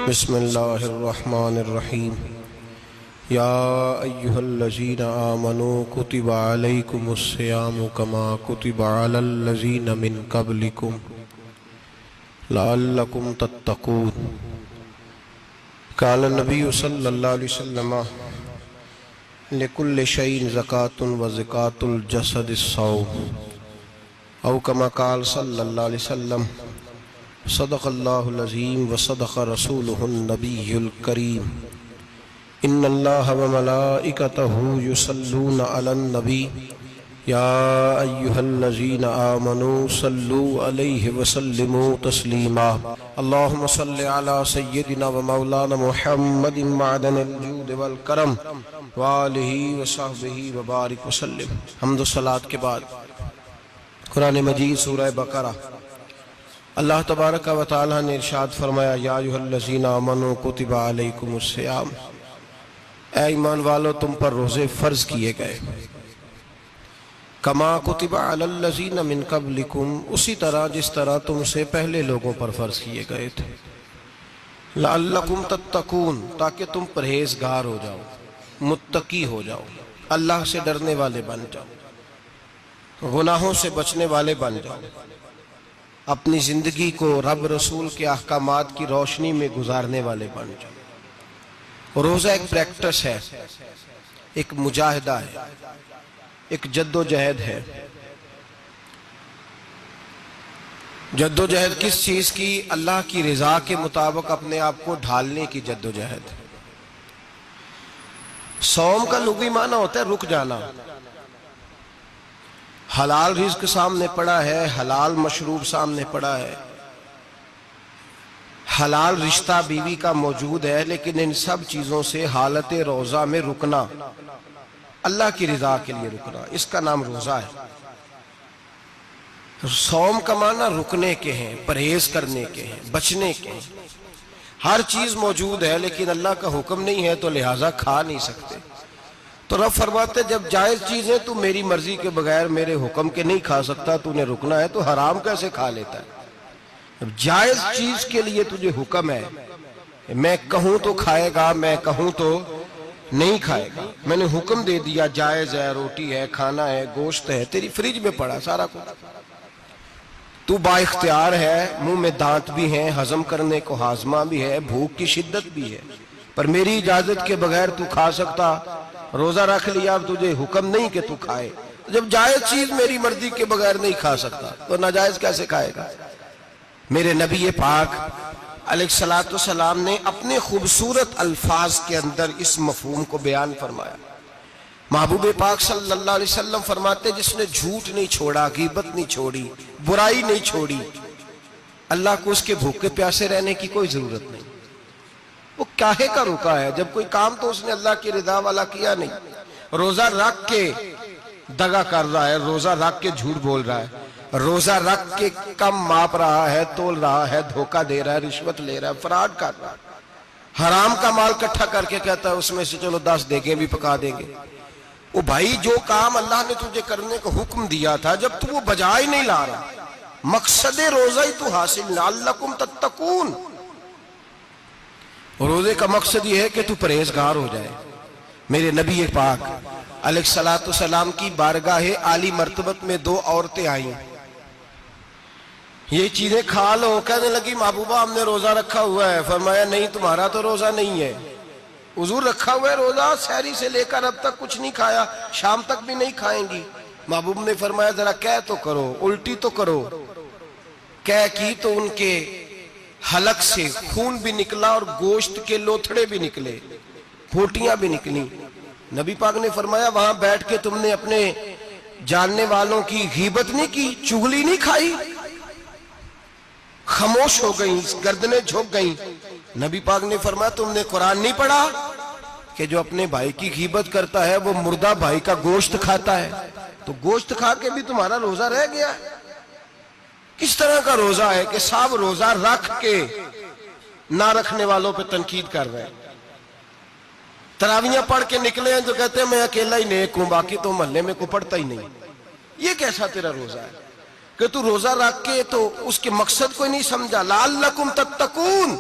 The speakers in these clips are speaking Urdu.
بسم اللہ الرحمن الرحیم یا ایہا الذین آمنوا کتب علیکم الصیام کما کتب علی الذین من قبلکم لعلکم تتقون۔ قال النبی صلی اللہ علیہ وسلم لکل شیء زکاۃ و زکاۃ الجسد الصوم، او کما قال صلی اللہ علیہ وسلم صدق اللہ العظیم و صدق رسولہ النبی الکریم۔ ان اللہ و ملائکتہ یصلون علی النبی یا ایہا الذین آمنوا صلوا علیہ وسلموا تسلیما۔ اللہم صل علی سیدنا و مولانا محمد معدن الجود والکرم وآلہ وصحبہ وبارک وسلم۔ حمد و صلاۃ کے بعد قرآن مجید سورہ بقرہ، اللہ تبارک و تعالیٰ نے ارشاد فرمایا یا ایھا الذین آمنوا کتب علیکم الصیام، اے ایمان والو تم پر روزے فرض کیے گئے، کما کتب علی الذین من قبلکم، اسی طرح جس طرح تم سے پہلے لوگوں پر فرض کیے گئے تھے، لعلکم تتقون، تاکہ تم پرہیزگار ہو جاؤ، متقی ہو جاؤ، اللہ سے ڈرنے والے بن جاؤ، گناہوں سے بچنے والے بن جاؤ، اپنی زندگی کو رب رسول کے احکامات کی روشنی میں گزارنے والے بن جاؤ۔ روزہ ایک پریکٹس ہے، ایک مجاہدہ ہے، ایک جد و جہد ہے۔ جد و جہد کس چیز کی؟ اللہ کی رضا کے مطابق اپنے آپ کو ڈھالنے کی جد و جہد۔ صوم کا لغوی معنی ہوتا ہے رک جانا۔ حلال رزق سامنے پڑا ہے، حلال مشروب سامنے پڑا ہے، حلال رشتہ بیوی کا موجود ہے، لیکن ان سب چیزوں سے حالت روزہ میں رکنا، اللہ کی رضا کے لیے رکنا، اس کا نام روزہ ہے۔ صوم کا معنی رکنے کے ہیں، پرہیز کرنے کے ہیں، بچنے کے ہیں۔ ہر چیز موجود ہے لیکن اللہ کا حکم نہیں ہے تو لہٰذا کھا نہیں سکتے۔ تو رب فرماتے جب جائز چیزیں تو میری مرضی کے بغیر میرے حکم کے نہیں کھا سکتا، تو نے رکنا ہے تو حرام کیسے کھا لیتا ہے؟ جب جائز چیز کے لیے تجھے حکم ہے، میں کہوں تو کھائے گا، میں کہوں تو نہیں کھائے گا، میں نے حکم دے دیا جائز ہے، روٹی ہے، کھانا ہے، گوشت ہے، تیری فریج میں پڑا سارا کچھ، تو با اختیار ہے، منہ میں دانت بھی ہیں، ہضم کرنے کو ہاضمہ بھی ہے، بھوک کی شدت بھی ہے، پر میری اجازت کے بغیر تو کھا سکتا؟ روزہ رکھ لیا، اب تجھے حکم نہیں کہ تو کھائے۔ جب جائز چیز میری مرضی کے بغیر نہیں کھا سکتا تو ناجائز کیسے کھائے گا؟ میرے نبی پاک علیہ السلام نے اپنے خوبصورت الفاظ کے اندر اس مفہوم کو بیان فرمایا۔ محبوب پاک صلی اللہ علیہ وسلم فرماتے جس نے جھوٹ نہیں چھوڑا، غیبت نہیں چھوڑی، برائی نہیں چھوڑی، اللہ کو اس کے بھوکے پیاسے رہنے کی کوئی ضرورت نہیں۔ وہ کاہے کا رکا ہے؟ جب کوئی کام تو اس نے اللہ کی رضا والا کیا نہیں۔ روزہ رکھ کے دغا کر رہا ہے، روزہ رکھ کے جھوٹ بول رہا ہے، روزہ رکھ کے کم ماپ رہا ہے، تول رہا ہے، دھوکہ دے رہا ہے، رشوت لے رہا ہے، فراڈ کر رہا ہے، حرام کا مال اکٹھا کر کے کہتا ہے اس میں سے چلو 10 دیگیں بھی پکا دیں گے۔ وہ بھائی جو کام اللہ نے تجھے کرنے کا حکم دیا تھا، جب تو وہ بجا ہی نہیں لا رہا، مقصد روزہ ہی تو حاصل، لعلکم تتقون۔ روزے کا مقصد یہ ہے کہ تو پرہیزگار ہو جائے۔ میرے نبی پاک علیہ السلام کی بارگاہ عالی مرتبت میں 2 عورتیں آئیں، یہ چیزیں کھا لو، کہنے لگی محبوبہ ہم نے روزہ رکھا ہوا ہے۔ فرمایا نہیں، تمہارا تو روزہ نہیں ہے، حضور رکھا ہوا ہے روزہ، سحری سے لے کر اب تک کچھ نہیں کھایا، شام تک بھی نہیں کھائیں گی۔ محبوب نے فرمایا ذرا کہہ تو کرو، الٹی تو کرو۔ کہہ کی تو ان کے حلق سے خون بھی نکلا اور گوشت کے لوتھڑے بھی نکلے، پھوٹیاں بھی نکلی۔ نبی پاک نے فرمایا وہاں بیٹھ کے تم نے اپنے جاننے والوں کی غیبت نہیں کی، چغلی نہیں کھائی؟ خاموش ہو گئیں، گردنیں جھک گئیں۔ نبی پاک نے فرمایا تم نے قرآن نہیں پڑھا کہ جو اپنے بھائی کی غیبت کرتا ہے وہ مردہ بھائی کا گوشت کھاتا ہے؟ تو گوشت کھا کے بھی تمہارا روزہ رہ گیا ہے۔ کس طرح کا روزہ ہے کہ صاحب روزہ رکھ کے نہ رکھنے والوں پہ تنقید کر رہے ہیں۔ تراویحاں پڑھ کے نکلے ہیں تو کہتے ہیں میں اکیلا ہی نیک ہوں، باقی تو محلے میں کوئی پڑھتا ہی نہیں۔ یہ کیسا تیرا روزہ ہے کہ تو روزہ رکھ کے تو اس کے مقصد کو نہیں سمجھا؟ لعلکم تتقون،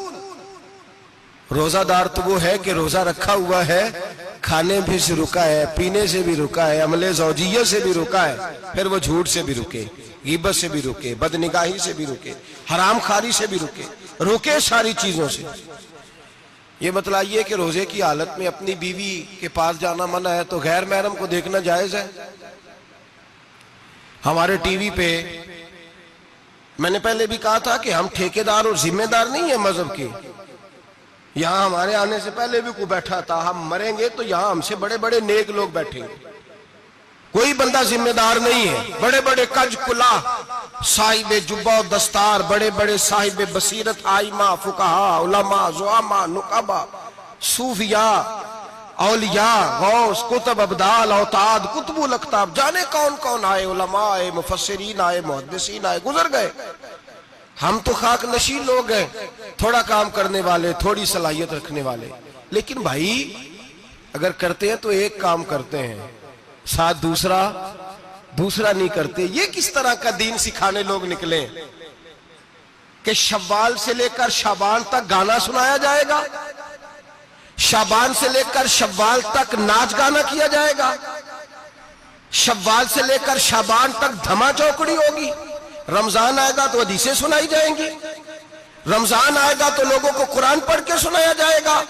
روزہ دار تو وہ ہے کہ روزہ رکھا ہوا ہے، کھانے بھی سے رکا ہے، پینے سے بھی رکا ہے، عمل زوجیہ سے بھی رکا ہے، پھر وہ جھوٹ سے بھی رکے، غیبت سے بھی رکے، بدنگاہی سے بھی رکے، حرام خواری سے بھی رکے ساری چیزوں سے۔ یہ بتلائیے کہ روزے کی حالت میں اپنی بیوی کے پاس جانا منع ہے تو غیر محرم کو دیکھنا جائز ہے؟ ہمارے ٹی وی پہ میں نے پہلے بھی کہا تھا کہ ہم ٹھیکیدار اور ذمہ دار نہیں ہیں مذہب کے۔ یہاں ہمارے آنے سے پہلے بھی کوئی بیٹھا تھا، ہم مریں گے تو یہاں ہم سے بڑے بڑے نیک لوگ بیٹھیں گے، کوئی بندہ ذمہ دار نہیں ہے۔ بڑے بڑے کج کلا، صاحب جبہ و دستار، بڑے بڑے صاحب بصیرت، آئمہ، فقہاء، علماء، زعماء، نقباء، صوفیاء، اولیاء، غوث، کتب، ابدال، اوتاد، کتب الاقطاب، جانے کون کون آئے، علماء آئے، مفسرین آئے، محدثین آئے، گزر گئے۔ ہم تو خاک نشین لوگ ہیں، تھوڑا کام کرنے والے، تھوڑی صلاحیت رکھنے والے۔ لیکن بھائی اگر کرتے ہیں تو ایک کام کرتے ہیں، ساتھ دوسرا نہیں کرتے۔ یہ کس طرح کا دین سکھانے لوگ نکلے کہ شوال سے لے کر شعبان تک گانا سنایا جائے گا، شعبان سے لے کر شوال تک ناچ گانا کیا جائے گا، شوال سے لے کر شعبان تک دھما چوکڑی ہوگی، رمضان آئے گا تو حدیثیں سنائی جائیں گی، رمضان آئے گا تو لوگوں کو قرآن پڑھ کے سنایا جائے گا۔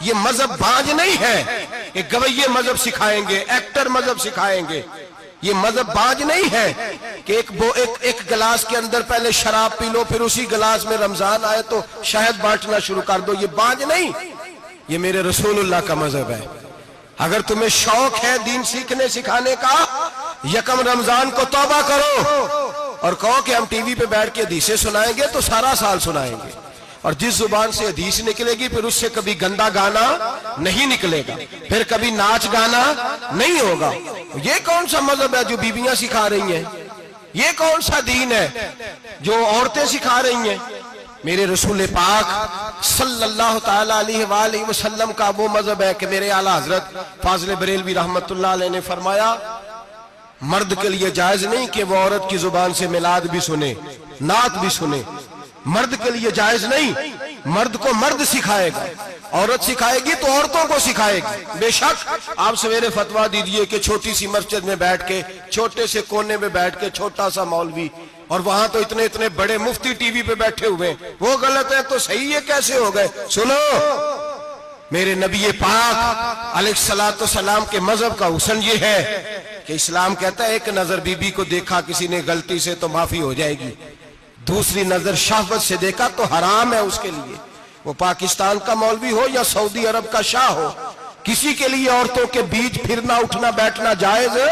یہ مذہب بانج نہیں ہے کہ گویے مذہب سکھائیں گے، ایکٹر مذہب سکھائیں گے۔ یہ مذہب بانج نہیں ہے کہ ایک گلاس کے اندر پہلے شراب پی لو، پھر اسی گلاس میں رمضان آئے تو شہد بانٹنا شروع کر دو۔ یہ بانج نہیں، یہ میرے رسول اللہ کا مذہب ہے۔ اگر تمہیں شوق ہے دین سیکھنے سکھانے کا، یکم رمضان کو توبہ کرو اور کہو کہ ہم ٹی وی پہ بیٹھ کے حدیثیں سنائیں گے تو سارا سال سنائیں گے، اور جس زبان سے حدیث نکلے گی پھر اس سے کبھی گندا گانا نہیں نکلے گا، پھر کبھی ناچ گانا نہیں ہوگا۔ یہ کون سا مذہب ہے جو بیویاں سکھا رہی ہیں؟ یہ کون سا دین ہے جو عورتیں سکھا رہی ہیں؟ میرے رسول پاک صلی اللہ تعالیٰ علیہ وآلہ وسلم کا وہ مذہب ہے کہ میرے اعلیٰ حضرت فاضل بریلوی رحمت اللہ علیہ نے فرمایا، مرد کے لیے جائز نہیں کہ وہ عورت کی زبان سے میلاد بھی سنے، نعت بھی سنے۔ مرد کے لیے جائز نہیں، مرد کو مرد سکھائے گا، عورت سکھائے گی تو عورتوں کو سکھائے گی۔ بے شک آپ سویرے فتویٰ دیجئے کہ چھوٹی سی مسجد میں بیٹھ کے، چھوٹے سے کونے میں بیٹھ کے چھوٹا سا مولوی، اور وہاں تو اتنے بڑے مفتی ٹی وی پہ بیٹھے ہوئے، وہ غلط ہے تو صحیح ہے کیسے ہو گئے؟ سنو، میرے نبی پاک علیہ الصلوۃ والسلام کے مذہب کا حسن یہ ہے کہ اسلام کہتا ہے ایک نظر بی بی کو دیکھا کسی نے غلطی سے تو معافی ہو جائے گی، دوسری نظر شہوت سے دیکھا تو حرام ہے اس کے لیے، وہ پاکستان کا مولوی ہو یا سعودی عرب کا شاہ ہو، کسی کے لیے عورتوں کے بیچ پھرنا اٹھنا بیٹھنا جائز ہے۔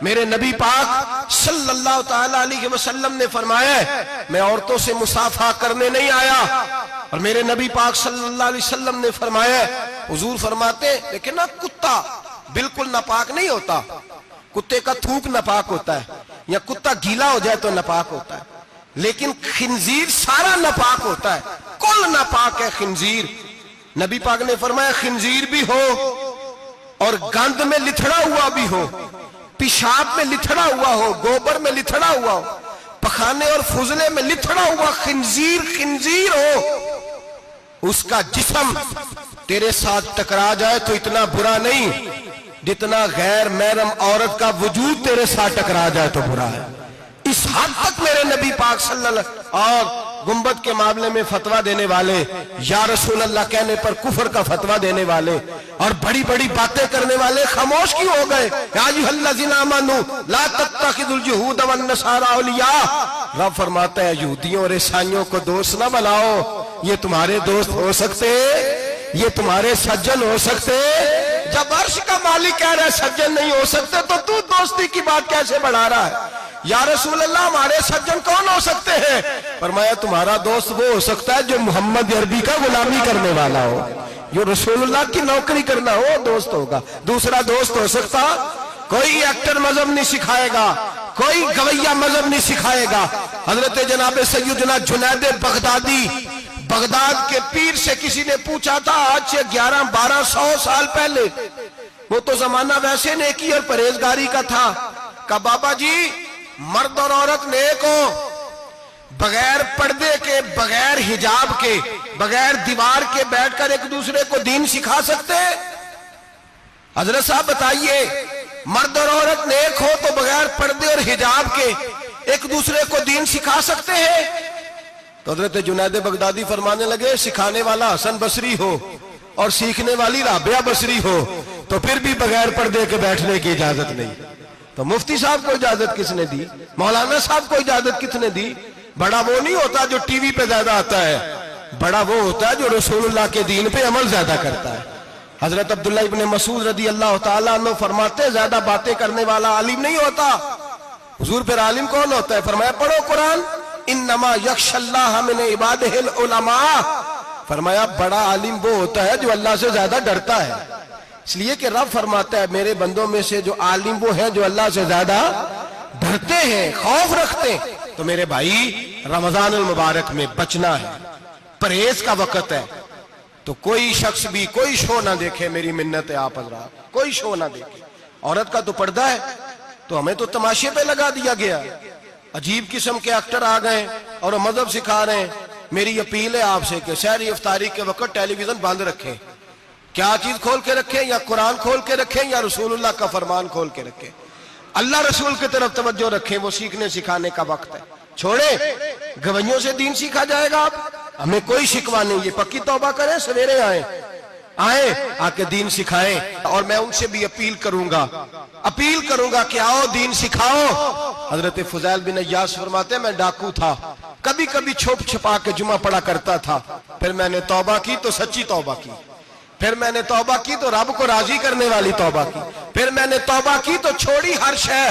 میرے نبی پاک صلی اللہ تعالیٰ علیہ وسلم نے فرمایا ہے میں عورتوں سے مصافحہ کرنے نہیں آیا، اور میرے نبی پاک صلی اللہ علیہ وسلم نے فرمایا ہے، حضور فرماتے لیکن نا کتا بالکل ناپاک نہیں ہوتا، کتے کا تھوک ناپاک ہوتا ہے، یا کتا گیلا ہو جائے تو ناپاک ہوتا ہے، لیکن خنزیر سارا ناپاک ہوتا ہے، کل ناپاک ہے خنزیر۔ نبی پاک نے فرمایا خنزیر بھی ہو اور گند میں لتھڑا ہوا بھی ہو، پیشاب میں لتھڑا ہوا ہو، گوبر میں لتھڑا ہوا ہو، پخانے اور فضلے میں لتھڑا ہوا خنزیر ہو، اس کا جسم تیرے ساتھ ٹکرا جائے تو اتنا برا نہیں جتنا غیر محرم عورت کا وجود تیرے ساتھ ٹکرا جائے تو برا ہے۔ اس حد تک میرے نبی پاک صلی اللہ علیہ وسلم اور گنبد کے معاملے میں فتویٰ دینے والے، یا رسول اللہ کہنے پر کفر کا فتویٰ دینے والے اور بڑی بڑی باتیں کرنے والے خاموش کیوں ہو گئے؟ یا ایھا الذین آمنوا لا تتخذوا اليہود والنصارى اولیاء، رب فرماتا ہے یہودیوں اور عیسائیوں کو دوست نہ بناؤ، یہ تمہارے دوست ہو سکتے، یہ تمہارے سجن ہو سکتے؟ جب عرش کا مالک کہہ رہا ہے سجن نہیں ہو سکتے تو دوستی کی بات کیسے بڑھا رہا ہے؟ یا رسول اللہ ہمارے سجن کون ہو سکتے ہیں؟ فرمایا تمہارا دوست وہ ہو سکتا ہے جو محمد عربی کا غلامی کرنے والا ہو، جو رسول اللہ کی نوکری کرنا ہو دوست ہوگا۔ دوسرا دوست ہو سکتا؟ کوئی ایکٹر مذہب نہیں سکھائے گا، کوئی گویہ مذہب نہیں سکھائے گا۔ حضرت جناب سیدنا جنید بغدادی، بغداد کے پیر سے کسی نے پوچھا تھا آج سے 1100-1200 سال پہلے، وہ تو زمانہ ویسے نیکی اور پرہیزگاری کا تھا، کہا بابا جی مرد اور عورت نیک ہو، بغیر پردے کے، بغیر حجاب کے، بغیر دیوار کے بیٹھ کر ایک دوسرے کو دین سکھا سکتے ہیں؟ حضرت صاحب بتائیے، مرد اور عورت نیک ہو تو بغیر پردے اور حجاب کے ایک دوسرے کو دین سکھا سکتے ہیں؟ تو حضرت جنید بغدادی فرمانے لگے، سکھانے والا حسن بصری ہو اور سیکھنے والی رابعہ بصری ہو تو پھر بھی بغیر پردے کے بیٹھنے کی اجازت نہیں۔ تو مفتی صاحب کو اجازت کس نے دی؟ مولانا صاحب کو اجازت کس نے دی؟ بڑا وہ نہیں ہوتا جو ٹی وی پہ زیادہ آتا ہے، بڑا وہ ہوتا ہے جو رسول اللہ کے دین پہ عمل زیادہ کرتا ہے۔ حضرت عبداللہ ابن مسعود رضی اللہ تعالیٰ عنہ فرماتے، زیادہ باتیں کرنے والا عالم نہیں ہوتا۔ حضور پھر عالم کون ہوتا ہے؟ فرمایا پڑھو قرآن، انما یخشی اللہ من عبادہ العلماء۔ فرمایا بڑا عالم وہ ہوتا ہے جو اللہ سے زیادہ ڈرتا ہے، اس لیے کہ رب فرماتا ہے میرے بندوں میں سے جو عالم وہ ہیں جو اللہ سے زیادہ ڈرتے ہیں، خوف رکھتے ہیں۔ تو میرے بھائی رمضان المبارک میں بچنا ہے، پرہیز کا وقت ہے، تو کوئی شخص بھی کوئی شو نہ دیکھے، میری منت ہے آپ حضرات، کوئی شو نہ دیکھے۔ عورت کا تو پردہ ہے، تو ہمیں تو تماشے پہ لگا دیا گیا، عجیب قسم کے ایکٹر آ گئے اور مذہب سکھا رہے ہیں۔ میری اپیل ہے آپ سے کہ سحری افطاری کے وقت ٹیلی ویژن بند رکھیں، کیا چیز کھول کے رکھیں؟ یا قرآن کھول کے رکھیں یا رسول اللہ کا فرمان کھول کے رکھیں، اللہ رسول کی طرف توجہ رکھیں، وہ سیکھنے سکھانے کا وقت ہے۔ چھوڑیں، گویوں سے دین سیکھا جائے گا، ہمیں کوئی شکوہ نہیں، یہ پکی توبہ کریں، سویرے آئیں آ کے دین سکھائیں۔ اور میں ان سے بھی اپیل کروں گا کہ آؤ دین سکھاؤ۔ حضرت فضیل بن عیاض فرماتے ہیں میں ڈاکو تھا، کبھی کبھی چھپ چھپا کے جمعہ پڑھا کرتا تھا، پھر میں نے توبہ کی تو سچی توبہ کی، پھر میں نے توبہ کی تو رب کو راضی کرنے والی توبہ کی، پھر میں نے توبہ کی تو چھوڑی ہر شے،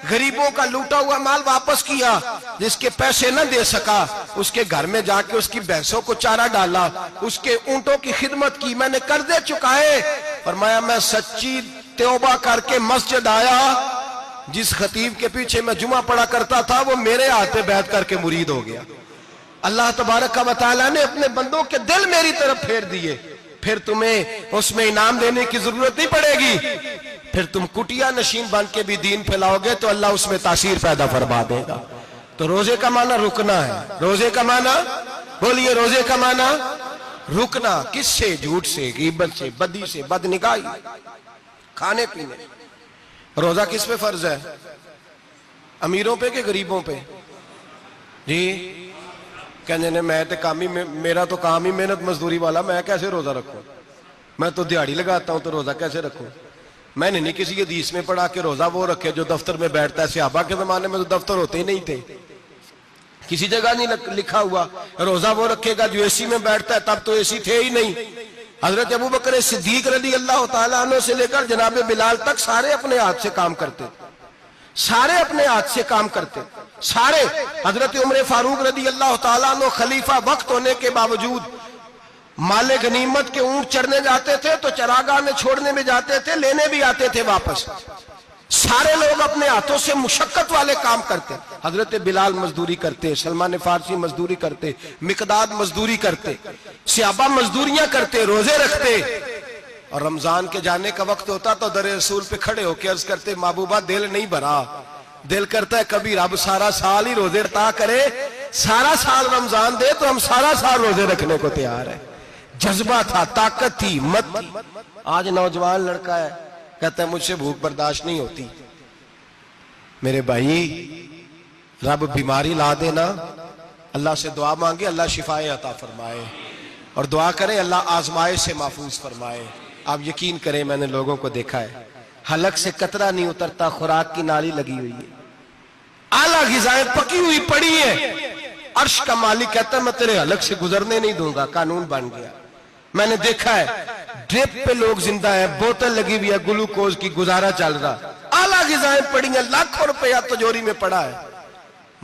غریبوں کا لوٹا ہوا مال واپس کیا، جس کے پیسے نہ دے سکا اس کے گھر میں جا کے اس کی بھینسوں کو چارہ ڈالا، اس کے اونٹوں کی خدمت کی، میں نے قرضے چکائے۔ فرمایا میں سچی توبہ کر کے مسجد آیا، جس خطیب کے پیچھے میں جمعہ پڑھا کرتا تھا وہ میرے ہاتھ پہ بیعت کر کے مرید ہو گیا۔ اللہ تبارک و تعالیٰ نے اپنے بندوں کے دل میری طرف پھیر دیے، پھر تمہیں اس میں انعام دینے کی ضرورت نہیں پڑے گی، پھر تم کٹیا نشین بن کے بھی دین پھیلاؤ گے تو اللہ اس میں تاثیر پیدا فرما دے گا۔ تو روزے کا معنی رکنا ہے، روزے کا معنی بولیے، روزے کا معنی رکنا، کس سے؟ جھوٹ سے، غیبت سے، بدی سے، بدنگاہی، کھانے پینے۔ روزہ کس پہ فرض ہے؟ امیروں پہ کہ غریبوں پہ؟ جی کہنے نے میں تو کام ہی میرا تو کام ہی محنت مزدوری والا، میں کیسے روزہ رکھوں؟ میں تو دیہڑی لگاتا ہوں تو روزہ کیسے رکھوں؟ میں نے نہیں کسی حدیث میں پڑھا کہ روزہ وہ رکھے جو دفتر میں بیٹھتا ہے۔ صحابہ کے زمانے میں تو دفتر ہوتے ہی نہیں تھے، کسی جگہ نہیں لکھا ہوا روزہ وہ رکھے گا جو اے سی میں بیٹھتا ہے، تب تو اے سی تھے ہی نہیں۔ حضرت ابوبکر صدیق رضی اللہ تعالیٰ عنہ سے لے کر جناب بلال تک سارے اپنے ہاتھ سے کام کرتے، سارے اپنے ہاتھ سے کام کرتے، سارے۔ حضرت عمر فاروق رضی اللہ تعالیٰ عنہ خلیفہ وقت ہونے کے باوجود مال غنیمت کے اونٹ چرنے جاتے تھے تو چراگاہ میں چھوڑنے میں جاتے تھے، لینے بھی آتے تھے واپس۔ سارے لوگ اپنے ہاتھوں سے مشقت والے کام کرتے، حضرت بلال مزدوری کرتے، سلمان فارسی مزدوری کرتے، مقداد مزدوری کرتے، صحابہ مزدوریاں کرتے، روزے رکھتے۔ اور رمضان کے جانے کا وقت ہوتا تو در رسول پہ کھڑے ہو کے عرض کرتے محبوبہ دل نہیں بھرا، دل کرتا ہے کبھی رب سارا سال ہی روزے عطا کرے، سارا سال رمضان دے تو ہم سارا سال روزے رکھنے کو تیار ہیں۔ جذبہ تھا، طاقت تھی، ہمت تھی۔ آج نوجوان لڑکا ہے کہتا ہے مجھ سے بھوک برداشت نہیں ہوتی۔ میرے بھائی رب بیماری لا دینا، اللہ سے دعا مانگے اللہ شفائے عطا فرمائے، اور دعا کرے اللہ آزمائش سے محفوظ فرمائے۔ آپ یقین کریں میں نے لوگوں کو دیکھا ہے حلق سے قطرہ نہیں اترتا، خوراک کی نالی لگی ہوئی ہے، اعلیٰ غذائیں پکی ہوئی پڑی ہیں، عرش کا مالک کہتا ہے میں تیرے حلق سے گزرنے نہیں دوں گا، قانون بن گیا۔ میں نے دیکھا ہے ڈرپ پہ لوگ زندہ ہیں، بوتل لگی ہوئی ہے گلوکوز کی، گزارا چل رہا، اعلیٰ غذائیں پڑی ہیں، لاکھوں روپیہ تجوری میں پڑا ہے۔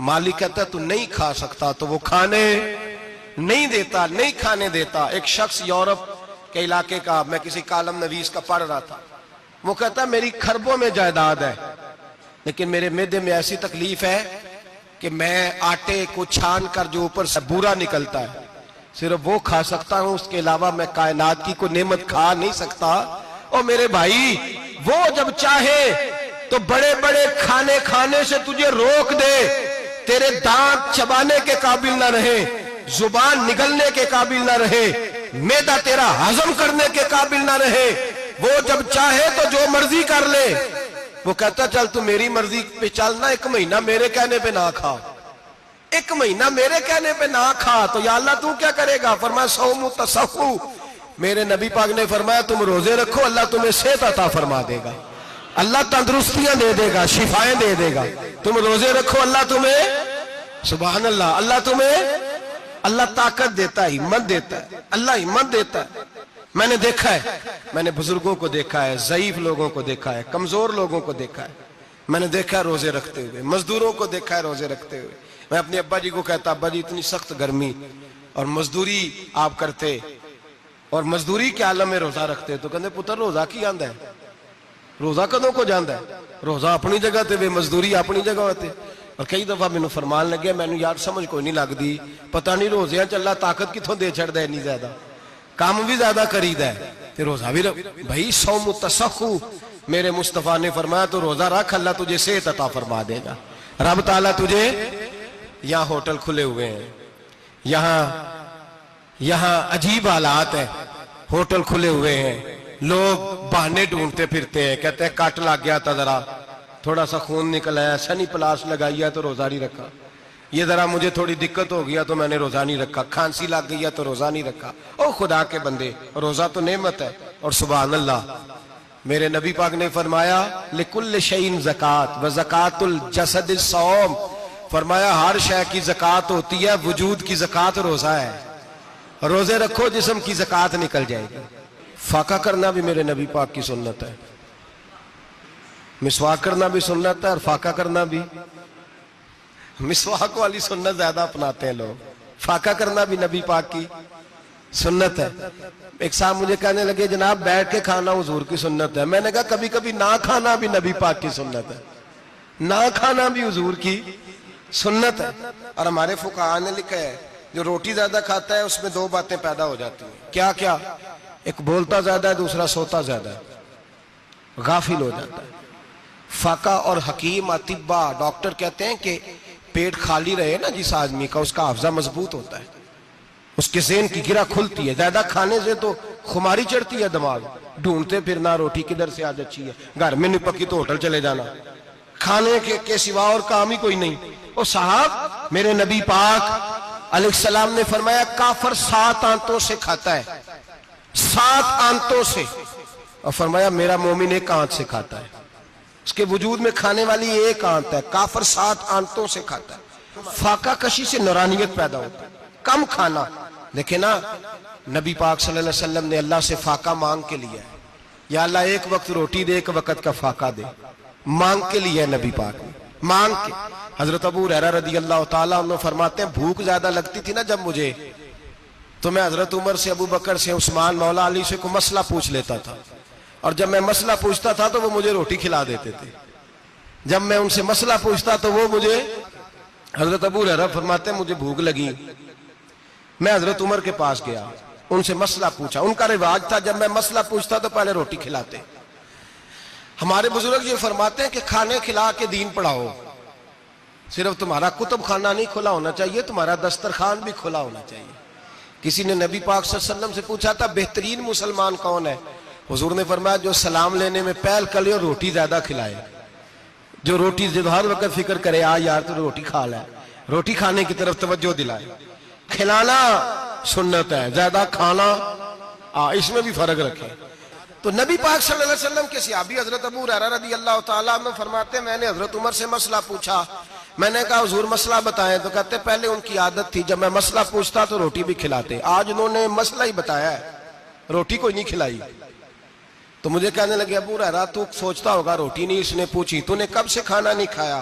مالک کہتا ہے تو نہیں کھا سکتا تو وہ کھانے نہیں دیتا، نہیں کھانے دیتا۔ ایک شخص یورپ کے علاقے کا، میں کسی کالم نویس کا پڑھ رہا تھا، وہ کہتا ہے میری خربوں میں جائیداد ہے لیکن میرے معدے میں ایسی تکلیف ہے کہ میں آٹے کو چھان کر جو اوپر سے بورا نکلتا ہے صرف وہ کھا سکتا ہوں، اس کے علاوہ میں کائنات کی کوئی نعمت کھا نہیں سکتا۔ اور میرے بھائی وہ جب چاہے تو بڑے بڑے کھانے سے تجھے روک دے، تیرے دانت چبانے کے قابل نہ رہے، زبان نگلنے کے قابل نہ رہے، معدہ تیرا ہضم کرنے کے قابل نہ رہے، وہ جب چاہے تو جو مرضی کر لے۔ وہ کہتا چل تو میری مرضی پہ چلنا، 1 مہینہ میرے کہنے پہ نہ کھا، 1 مہینہ میرے کہنے پہ نہ کھا تو یا اللہ تو کیا کرے گا؟ فرمایا صوم تصحو، میرے نبی پاک نے فرمایا تم روزے رکھو، اللہ تمہیں صحت عطا فرما دے گا، اللہ تندرستیاں دے دے گا، شفائیں دے دے گا۔ تم روزے رکھو، اللہ تمہیں، سبحان اللہ، اللہ تمہیں، اللہ طاقت دیتا ہے، ہمت دیتا ہے، اللہ ہمت دیتا ہے۔ میں نے دیکھا ہے، میں نے بزرگوں کو دیکھا ہے، ضعیف لوگوں کو دیکھا ہے، کمزور لوگوں کو دیکھا ہے، میں نے دیکھا ہے روزے رکھتے ہوئے، مزدوروں کو دیکھا ہے روزے رکھتے ہوئے۔ میں اپنے ابا جی کو کہتا ابا جی اتنی سخت گرمی اور مزدوری آپ کرتے اور مزدوری کے عالم میں روزہ رکھتے، تو کہتے پتر روزہ کی آندا ہے، روزہ کدوں کو جاندا ہے، روزہ اپنی جگہ تے بے مزدوری اپنی جگہ ہوتے۔ اور کئی دفعہ مینوں فرمان لگے، مینوں یار سمجھ کوئی نہیں لگدی، پتہ نہیں روزیاں چ اللہ طاقت کتھوں دے چھڑدا ہے اتنی زیادہ، کام بھی زیادہ کریدا ہے تے روزہ بھی بھائی صوم تصحو، میرے مصطفیٰ نے فرمایا تو روزہ رکھ، اللہ تجھے صحت عطا فرما دے گا۔ رب تعالیٰ تجھے، یہاں ہوٹل کھلے ہوئے ہیں، یہاں عجیب حالات ہیں، ہوٹل کھلے ہوئے ہیں، لوگ بہانے ڈھونڈتے پھرتے ہیں، کہتے ہیں کٹ لگ گیا تھا ذرا، تھوڑا سا خون نکل آیا، سنی پلاس لگائی ہے تو روزہ نہیں رکھا، یہ ذرا مجھے تھوڑی دقت ہو گیا تو میں نے روزہ نہیں رکھا، کھانسی لگ گئی ہے تو روزہ نہیں رکھا۔ او خدا کے بندے، روزہ تو نعمت ہے۔ اور سبحان اللہ، میرے نبی پاک نے فرمایا لِكُلِّ شَيْءٍ زکات وَزَكَاتُ الْجَسَدِ الصَّوْمُ، فرمایا ہر شے کی زکات ہوتی ہے، وجود کی زکات روزہ ہے، روزے رکھو جسم کی زکات نکل جائے گی۔ فاقہ کرنا بھی میرے نبی پاک کی سنت ہے، مسواک کرنا بھی سنت ہے، اور فاقہ کرنا بھی، مسواک والی سنت زیادہ اپناتے ہیں لوگ، فاقہ کرنا بھی نبی پاک کی سنت ہے۔ ایک صاحب مجھے کہنے لگے جناب بیٹھ کے کھانا حضور کی سنت ہے، میں نے کہا کبھی کبھی نہ کھانا بھی نبی پاک کی سنت ہے، نہ کھانا بھی حضور کی سنت ہے۔ اور ہمارے فقہاء نے لکھا ہے جو روٹی زیادہ کھاتا ہے اس میں 2 باتیں پیدا ہو جاتی ہیں، کیا کیا؟ ایک بولتا زیادہ ہے، دوسرا سوتا زیادہ ہے، غافل ہو جاتا ہے۔ فقہ اور حکیم اطباء ڈاکٹر کہتے ہیں کہ پیٹ خالی رہے نا جس آدمی کا، اس کا حافظہ مضبوط ہوتا ہے، اس کے ذہن کی گرہ کھلتی ہے۔ زیادہ کھانے سے تو خماری چڑھتی ہے، دماغ ڈھونڈتے پھرنا روٹی کدھر سے آج اچھی ہے، گھر میں نہیں پکی تو ہوٹل چلے جانا، کھانے کے سوا اور کام ہی کوئی نہیں۔ اور صاحب میرے نبی پاک علیہ السلام نے فرمایا کافر 7 آنتوں سے کھاتا ہے، 7 آنتوں سے، اور فرمایا میرا مومن 1 آنت سے کھاتا ہے، اس کے وجود میں کھانے والی 1 آنت ہے، کافر 7 آنتوں سے کھاتا ہے۔ فاقہ کشی سے نورانیت پیدا ہوتا ہے، کم کھانا۔ دیکھیں نا نبی پاک صلی اللہ علیہ وسلم نے اللہ سے فاقہ مانگ کے لیا ہے، یا اللہ 1 وقت روٹی دے، 1 وقت کا فاقہ دے، مانگ کے لیا ہے نبی پاک نے، مانگ کے۔ حضرت ابو ہریرہ رضی اللہ تعالیٰ عنہ فرماتے ہیں بھوک زیادہ لگتی تھی نا جب مجھے، تو میں حضرت عمر سے، ابو بکر سے، عثمان، مولا علی سے کوئی مسئلہ پوچھ لیتا تھا، اور جب میں مسئلہ پوچھتا تھا تو وہ مجھے روٹی کھلا دیتے تھے، جب میں ان سے مسئلہ پوچھتا تو وہ مجھے، حضرت ابو ہریرہ فرماتے ہیں مجھے بھوک لگی، میں حضرت عمر کے پاس گیا، ان سے مسئلہ پوچھا، ان کا رواج تھا جب میں مسئلہ پوچھتا تو پہلے روٹی کھلاتے۔ ہمارے بزرگ یہ فرماتے ہیں کہ کھانے کھلا کے دین پڑھاؤ، صرف تمہارا کتب خانہ نہیں کھلا ہونا چاہیے، تمہارا دسترخوان بھی کھلا ہونا چاہیے۔ کسی نے نبی پاک صلی اللہ علیہ وسلم سے پوچھا تھا بہترین مسلمان کون ہے؟ حضور نے فرمایا جو سلام لینے میں پہل کرے اور روٹی زیادہ کھلائے، جو روٹی ہر وقت فکر کرے آ یار تو روٹی کھا لے، روٹی کھانے کی طرف توجہ دلائے۔ کھلانا سنت ہے، زیادہ کھانا اس میں بھی فرق رکھے۔ تو نبی پاک صلی اللہ علیہ وسلم کے صحابی حضرت ابو ہریرہ رضی اللہ تعالیٰ عنہ فرماتے ہیں میں نے حضرت عمر سے مسئلہ پوچھا، میں نے کہا حضور مسئلہ بتائیں، تو کہتے پہلے ان کی عادت تھی جب میں مسئلہ پوچھتا تو روٹی بھی کھلاتے، آج انہوں نے مسئلہ ہی بتایا ہے، روٹی کوئی نہیں کھلائی۔ تو مجھے کہنے لگے ابو ہریرہ تو سوچتا ہوگا روٹی نہیں اس نے پوچھی، تو نے کب سے کھانا نہیں کھایا؟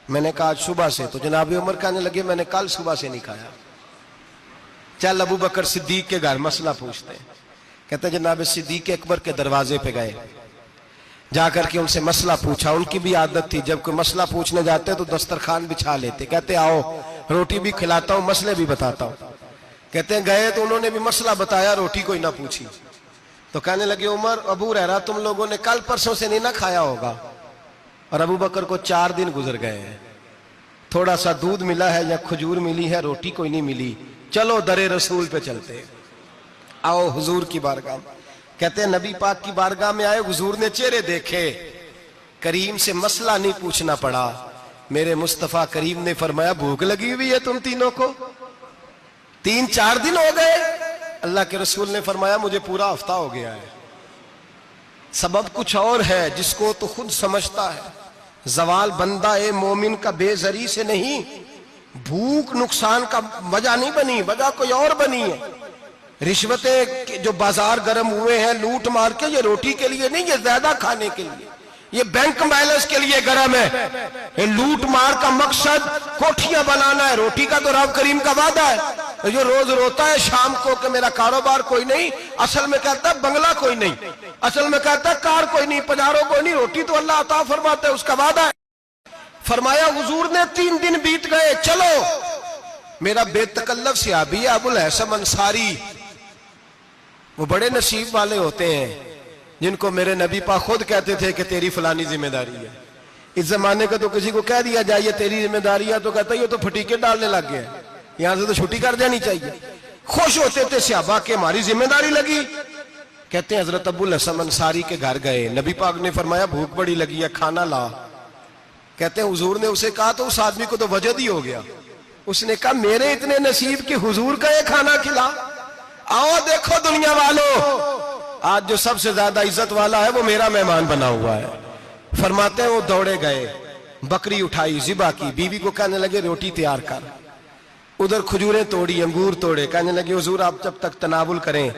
میں نے کہا آج صبح سے۔ تو جناب عمر کہنے لگے میں نے کل صبح سے نہیں کھایا۔ چل ابو بکر صدیق کے گھر مسئلہ پوچھتے ہیں، کہتے ہیں جناب صدیق اکبر کے دروازے پہ گئے، جا کر کے ان سے مسئلہ پوچھا۔ ان کی بھی عادت تھی جب کوئی مسئلہ پوچھنے جاتے تو دسترخوان بچھا لیتے، کہتے آؤ روٹی بھی کھلاتا ہوں مسئلے بھی بتاتا ہوں۔ کہتے ہیں گئے تو انہوں نے بھی مسئلہ بتایا، روٹی کوئی نہ پوچھی۔ تو کہنے لگے عمر ابو ہریرہ تم لوگوں نے کل پرسوں سے نہیں نہ کھایا ہوگا، اور ابو بکر کو 4 دن گزر گئے ہیں، تھوڑا سا دودھ ملا ہے یا کھجور ملی ہے، روٹی کوئی نہیں ملی۔ چلو در رسول پہ چلتے ہیں، آؤ حضور کی بارگاہ میں۔ کہتے ہیں نبی پاک کی بارگاہ میں آئے، حضور نے چہرے دیکھے، کریم سے مسئلہ نہیں پوچھنا پڑا، میرے مصطفیٰ کریم نے فرمایا بھوک لگی ہوئی ہے تم تینوں کو؟ 3-4 دن ہو گئے؟ اللہ کے رسول نے فرمایا مجھے پورا ہفتہ ہو گیا ہے۔ سبب کچھ اور ہے جس کو تو خود سمجھتا ہے، زوال بندہ مومن کا بے زری سے نہیں، بھوک نقصان کا وجہ نہیں بنی، وجہ کوئی اور بنی ہے۔ رشوتیں جو بازار گرم ہوئے ہیں لوٹ مار کے، یہ روٹی کے لیے نہیں، یہ زیادہ کھانے کے لیے، یہ بینک بیلنس کے لیے گرم ہے۔ یہ لوٹ مار کا مقصد کوٹھیاں بنانا ہے، روٹی کا تو رب کریم کا وعدہ ہے۔ جو روز روتا ہے شام کو کہ میرا کاروبار کوئی نہیں، اصل میں کہتا ہے بنگلہ کوئی نہیں، اصل میں کہتا ہے کار کوئی نہیں، پجارو کوئی نہیں، روٹی تو اللہ عطا فرماتا ہے، اس کا وعدہ ہے۔ فرمایا حضور نے 3 دن بیت گئے، چلو۔ میرا بے تکلف صحابی ہے ابو الحسن انصاری، وہ بڑے نصیب والے ہوتے ہیں جن کو میرے نبی پاک خود کہتے تھے کہ تیری فلانی ذمہ داری ہے۔ اس زمانے کا تو کسی کو کہہ دیا جائے یہ تیری ذمہ داری ہے تو کہتا ہے یہ تو پھٹیکے ڈالنے لگ گیا ہے، یہاں سے تو چھٹی کر جانی چاہیے۔ خوش ہوتے تھے صحابہ کہ ہماری ذمہ داری لگی۔ کہتے ہیں حضرت ابو الحسن انصاری کے گھر گئے، نبی پاک نے فرمایا بھوک بڑی لگی ہے، کھانا لا۔ کہتے ہیں حضور نے اسے کہا تو اس آدمی کو تو وجد ہی ہو گیا، اس نے کہا میرے اتنے نصیب کہ حضور کا یہ کھانا کھلا۔ آؤ دیکھو دنیا والو، آج جو سب سے زیادہ عزت والا ہے وہ میرا مہمان بنا ہوا ہے۔ فرماتے ہیں وہ دوڑے گئے، بکری اٹھائی، ذبح کی، بیوی کو کہنے لگے روٹی تیار کر، ادھر کھجوریں توڑی، انگور توڑے، کہنے لگے حضور آپ جب تک تناول کریں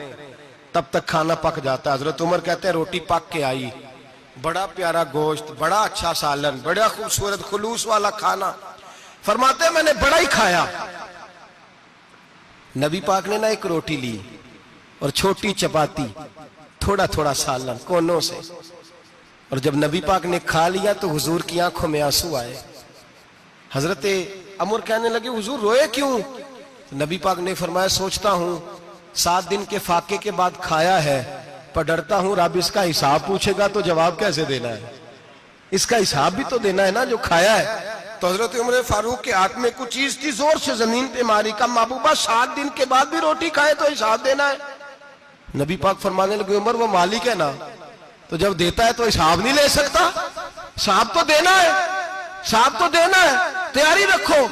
تب تک کھانا پک جاتا ہے۔ حضرت عمر کہتے ہیں روٹی پک کے آئی، بڑا پیارا گوشت، بڑا اچھا سالن، بڑا خوبصورت خلوص والا کھانا۔ فرماتے ہیں میں نے بڑا ہی کھایا۔ نبی پاک نے نہ ایک روٹی لی اور چھوٹی چپاتی، تھوڑا تھوڑا سالن کونوں سے، اور جب نبی پاک نے کھا لیا تو حضور کی آنکھوں میں آنسو آئے۔ حضرت عمر کہنے لگے حضور روئے کیوں؟ نبی پاک نے فرمایا سوچتا ہوں 7 دن کے فاقے کے بعد کھایا ہے، پر ڈرتا ہوں رب اس کا حساب پوچھے گا تو جواب کیسے دینا ہے، اس کا حساب بھی تو دینا ہے نا جو کھایا ہے۔ تو حضرت عمر فاروق کے ہاتھ میں کچھ چیز تھی، زور سے زمین پہ ماری، کہا محبوبہ 7 دن کے بعد بھی روٹی کھائے تو حساب دینا ہے۔ نبی پاک فرمانے لگے عمر وہ مالک ہے نا، تو جب دیتا ہے تو حساب نہیں لے سکتا، حساب تو دینا ہے، حساب تو دینا ہے، تیاری رکھو۔